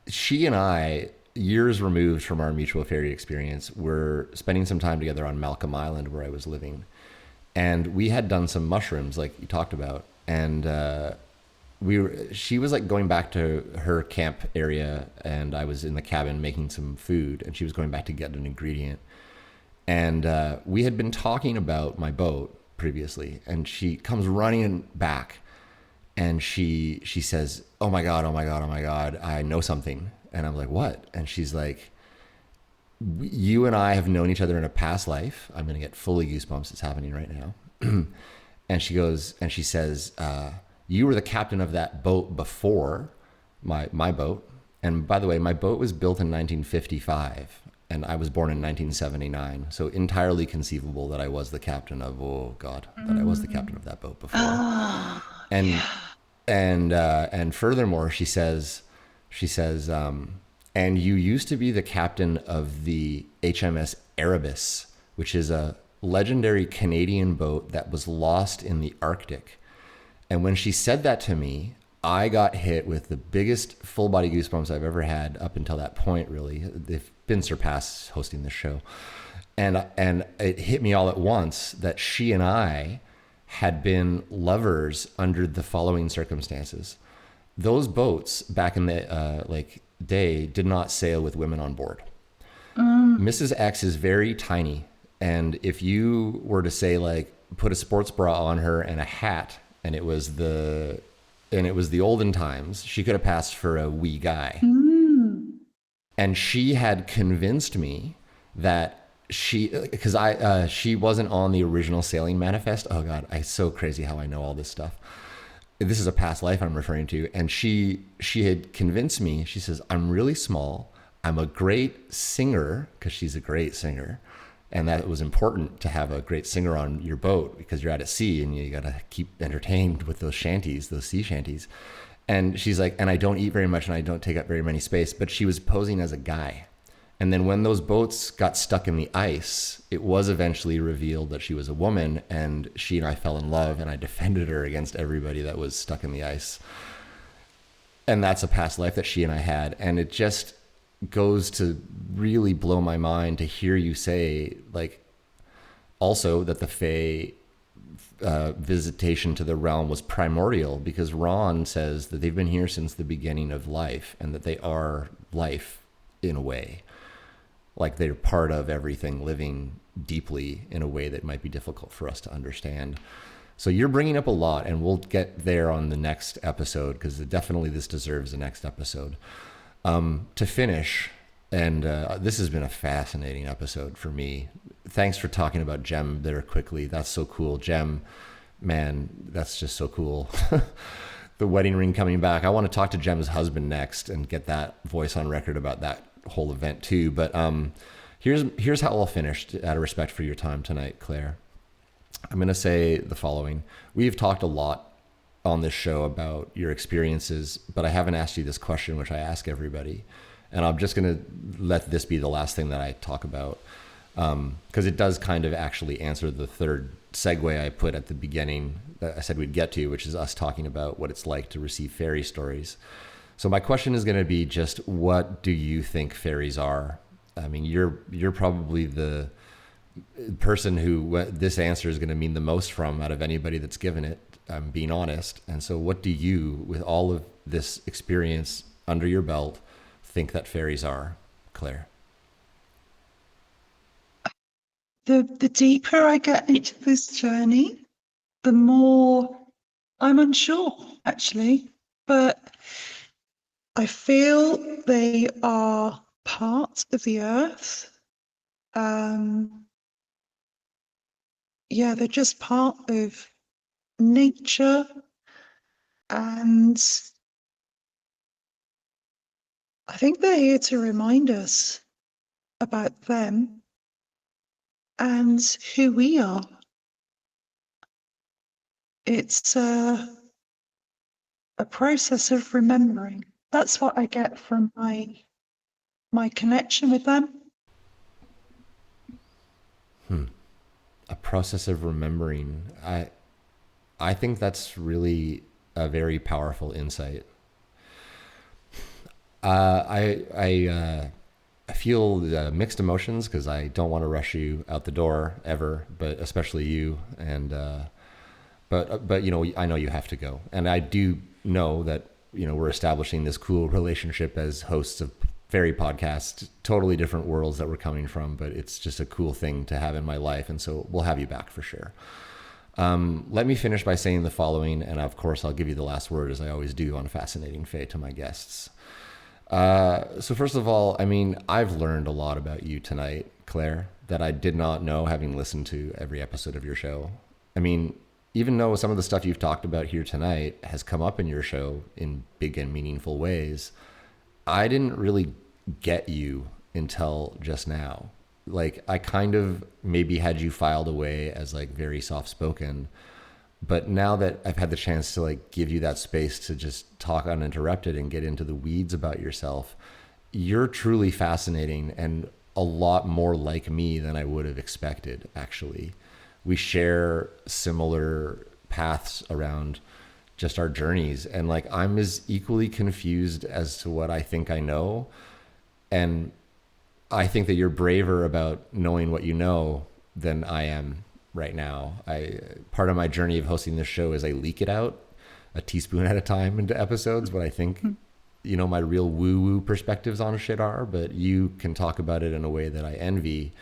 she and I, years removed from our mutual fairy experience, were spending some time together on Malcolm Island where I was living. And we had done some mushrooms like you talked about. And she was like going back to her camp area and I was in the cabin making some food and she was going back to get an ingredient. And we had been talking about my boat previously and she comes running back and she says, oh my God, I know something. And I'm like, what? And she's like, you and I have known each other in a past life. I'm going to get fully goosebumps. It's happening right now. And she says, you were the captain of that boat before my boat. And by the way, my boat was built in 1955 and I was born in 1979. So entirely conceivable that I was the captain of, that I was the captain of that boat before. And furthermore, she says, and you used to be the captain of the HMS Erebus, which is a legendary Canadian boat that was lost in the Arctic. And when she said that to me, I got hit with the biggest full body goosebumps I've ever had up until that point, really. They've been surpassed hosting this show. And it hit me all at once that she and I had been lovers under the following circumstances. Those boats back in the day did not sail with women on board. Mrs. X is very tiny. And if you were to say like put a sports bra on her and a hat, and it was the olden times, she could have passed for a wee guy. And she had convinced me that she wasn't on the original sailing manifest. Oh God, it's so crazy how I know all this stuff. This is a past life I'm referring to. And she had convinced me, she says, I'm really small. I'm a great singer, because she's a great singer. And that it was important to have a great singer on your boat because you're out at sea and you got to keep entertained with those shanties, those sea shanties. And she's like, and I don't eat very much and I don't take up very many space, but she was posing as a guy. And then when those boats got stuck in the ice, it was eventually revealed that she was a woman, and she and I fell in love and I defended her against everybody that was stuck in the ice. And that's a past life that she and I had. And it just goes to really blow my mind to hear you say, like, also that the Fae visitation to the realm was primordial, because Ron says that they've been here since the beginning of life, and that they are life in a way. Like they're part of everything living deeply in a way that might be difficult for us to understand. So you're bringing up a lot, and we'll get there on the next episode, because definitely this deserves the next episode. To finish, and this has been a fascinating episode for me. Thanks for talking about Jem there quickly. That's so cool. Jem, man, that's just so cool. The wedding ring coming back. I want to talk to Jem's husband next and get that voice on record about that whole event too. But here's how I'll finish out of respect for your time tonight, Claire. I'm going to say the following. We've talked a lot on this show about your experiences, but I haven't asked you this question, which I ask everybody. And I'm just going to let this be the last thing that I talk about, because it does kind of actually answer the third segue I put at the beginning that I said we'd get to, which is us talking about what it's like to receive fairy stories. So my question is going to be just, what do you think fairies are? I mean, you're probably the person who this answer is going to mean the most from out of anybody that's given it. I'm being honest. And so what do you, with all of this experience under your belt, think that fairies are, Claire? The deeper I get into this journey, the more I'm unsure, actually. But I feel they are part of the earth. They're just part of nature, and I think they're here to remind us about them and who we are. It's a process of remembering. That's what I get from my connection with them. A process of remembering. I think that's really a very powerful insight. I feel mixed emotions, because I don't want to rush you out the door ever, but especially you. And but you know, I know you have to go, and I do know that, you know, we're establishing this cool relationship as hosts of fairy podcasts, totally different worlds that we're coming from, but it's just a cool thing to have in my life, and so we'll have you back for sure. Let me finish by saying the following, and of course I'll give you the last word, as I always do on Fascinating Fae to my guests. So first of all, I mean, I've learned a lot about you tonight, Claire, that I did not know having listened to every episode of your show. I mean, even though some of the stuff you've talked about here tonight has come up in your show in big and meaningful ways, I didn't really get you until just now. Like, I kind of maybe had you filed away as like very soft spoken, but now that I've had the chance to like give you that space to just talk uninterrupted and get into the weeds about yourself, you're truly fascinating and a lot more like me than I would have expected, actually. We share similar paths around just our journeys, and like, I'm as equally confused as to what I think I know, and I think that you're braver about knowing what you know than I am right now. Part of my journey of hosting this show is I leak it out a teaspoon at a time into episodes, what I think, you know, my real woo-woo perspectives on shit are, but you can talk about it in a way that I envy.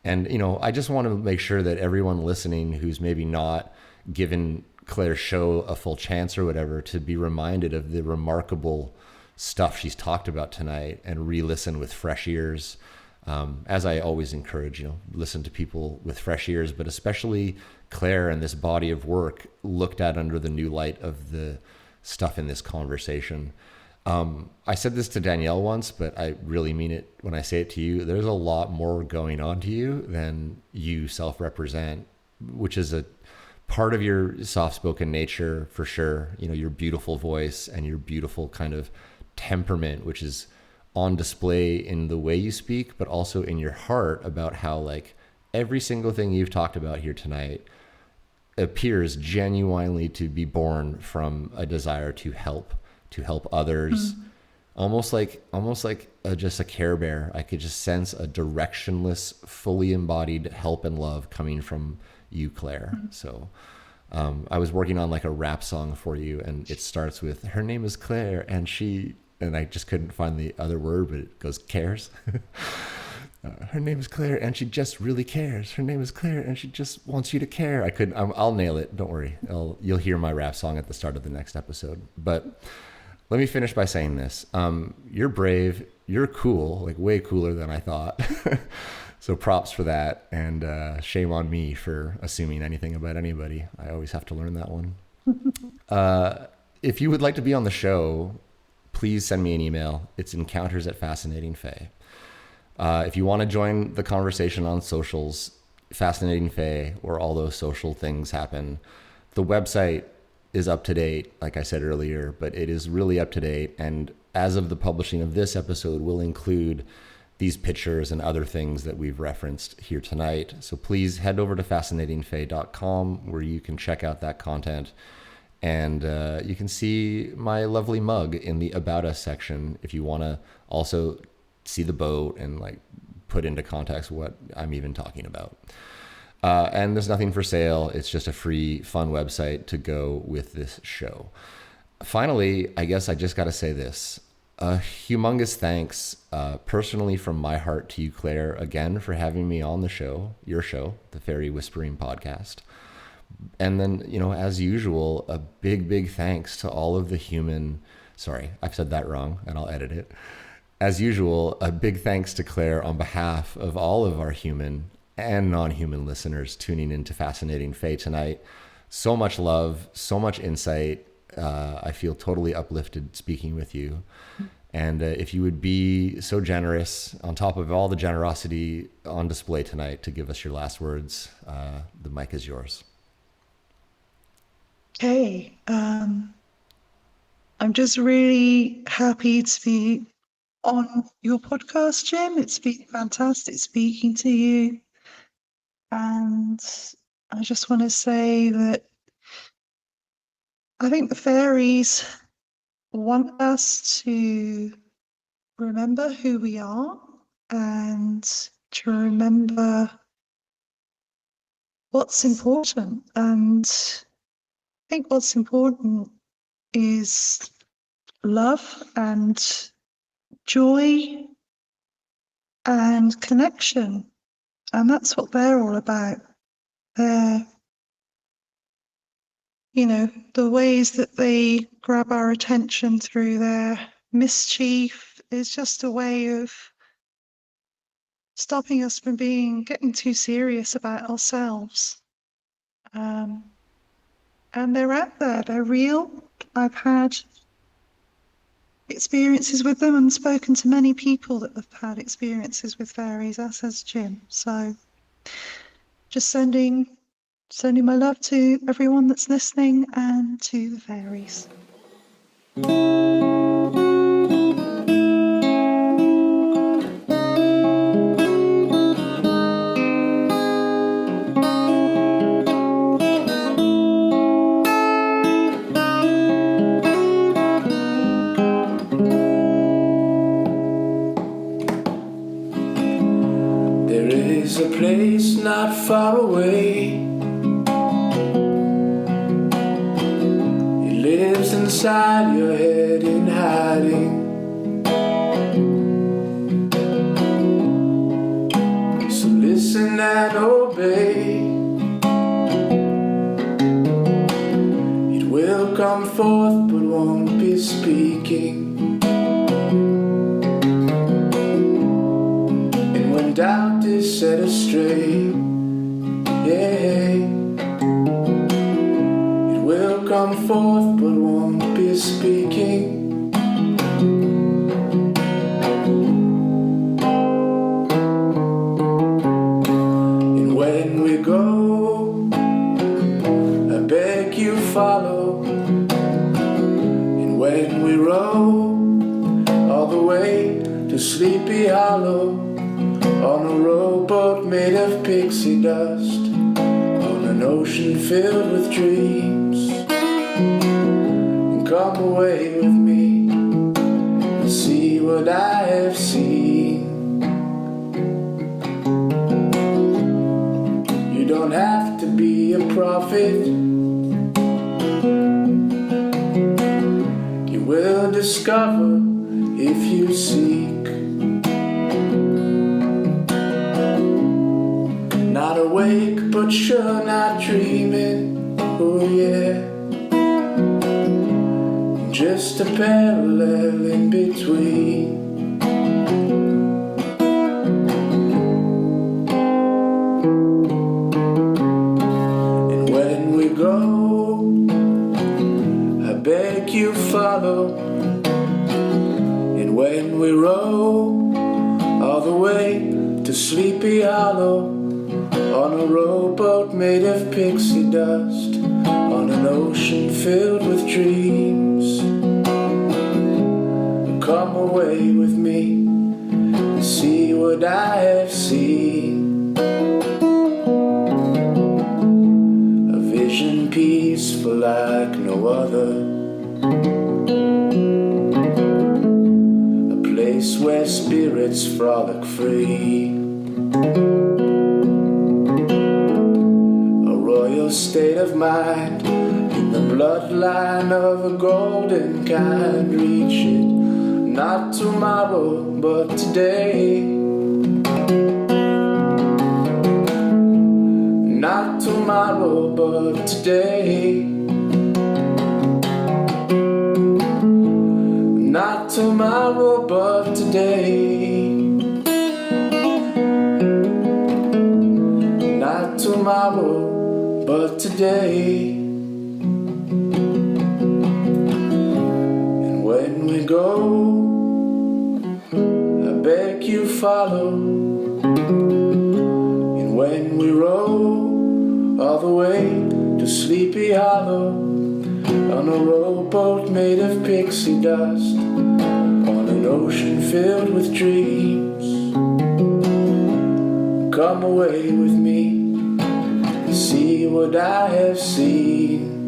And, you know, I just want to make sure that everyone listening who's maybe not given Claire's show a full chance or whatever, to be reminded of the remarkable stuff she's talked about tonight and re-listen with fresh ears. As I always encourage, you know, listen to people with fresh ears, but especially Claire and this body of work looked at under the new light of the stuff in this conversation. I said this to Danielle once, but I really mean it when I say it to you. There's a lot more going on to you than you self-represent, which is a part of your soft-spoken nature for sure. You know, your beautiful voice and your beautiful kind of temperament, which is on display in the way you speak, but also in your heart, about how like every single thing you've talked about here tonight appears genuinely to be born from a desire to help others. Almost like just a Care Bear. I could just sense a directionless, fully embodied help and love coming from you, Claire. So I was working on like a rap song for you, and it starts with, her name is Claire, and I just couldn't find the other word, but it goes cares. Her name is Claire, and she just really cares. Her name is Claire, and she just wants you to care. I'll nail it. Don't worry. You'll hear my rap song at the start of the next episode. But let me finish by saying this. You're brave. You're cool, like way cooler than I thought. So props for that. And shame on me for assuming anything about anybody. I always have to learn that one. If you would like to be on the show, please send me an email. It's encounters@fascinatingfae. If you want to join the conversation on socials, Fascinating Fae, where all those social things happen, the website is up to date, like I said earlier, but it is really up to date. And as of the publishing of this episode, we'll include these pictures and other things that we've referenced here tonight. So please head over to fascinatingfae.com, where you can check out that content. And you can see my lovely mug in the About Us section if you want to also see the boat and like put into context what I'm even talking about. And there's nothing for sale. It's just a free, fun website to go with this show. Finally, I guess I just got to say this. A humongous thanks personally from my heart to you, Claire, again for having me on the show, your show, the Fairy Whispering Podcast. And then, as usual, a big thanks to all of the sorry, I've said that wrong and I'll edit it. As usual, a big thanks to Claire on behalf of all of our human and non-human listeners tuning into Fascinating Fae tonight. So much love, so much insight. I feel totally uplifted speaking with you. And if you would be so generous, on top of all the generosity on display tonight, to give us your last words, the mic is yours. Okay. I'm just really happy to be on your podcast, Jim. It's been fantastic speaking to you. And I just want to say that I think the fairies want us to remember who we are and to remember what's important. And I think what's important is love and joy and connection. And that's what they're all about. They're, the ways that they grab our attention through their mischief is just a way of stopping us from getting too serious about ourselves. And they're out there, they're real. I've had experiences with them and spoken to many people that have had experiences with fairies, as has Jim. So just sending my love to everyone that's listening and to the fairies. A place not far away. It lives inside your head in hiding. So listen and obey. It will come forth but won't be speaking. And when doubt is set astray, yeah, it will come forth but won't be speaking. And when we go, I beg you follow. And when we row all the way to Sleepy Hollow, on a rowboat made of pixie dust, on an ocean filled with dreams, and come away with me and see what I have have seen. You don't have to be a prophet. You will discover if you seek. Not awake, but sure not dreaming. Oh yeah. Just a parallel in between. And when we go, I beg you follow. And when we row all the way to Sleepy Hollow, on a rowboat made of pixie dust, on an ocean filled with dreams, come away with me and see what I have seen. A vision peaceful like no other, a place where spirits frolic free, a royal state of mind in the bloodline of a golden kind. Reach it not tomorrow, but today. Not tomorrow, but today. Not tomorrow, but today. Not tomorrow, but today. And when we go, I beg you follow. And when we row all the way to Sleepy Hollow, on a rowboat made of pixie dust, on an ocean filled with dreams, come away with me and see what I have seen.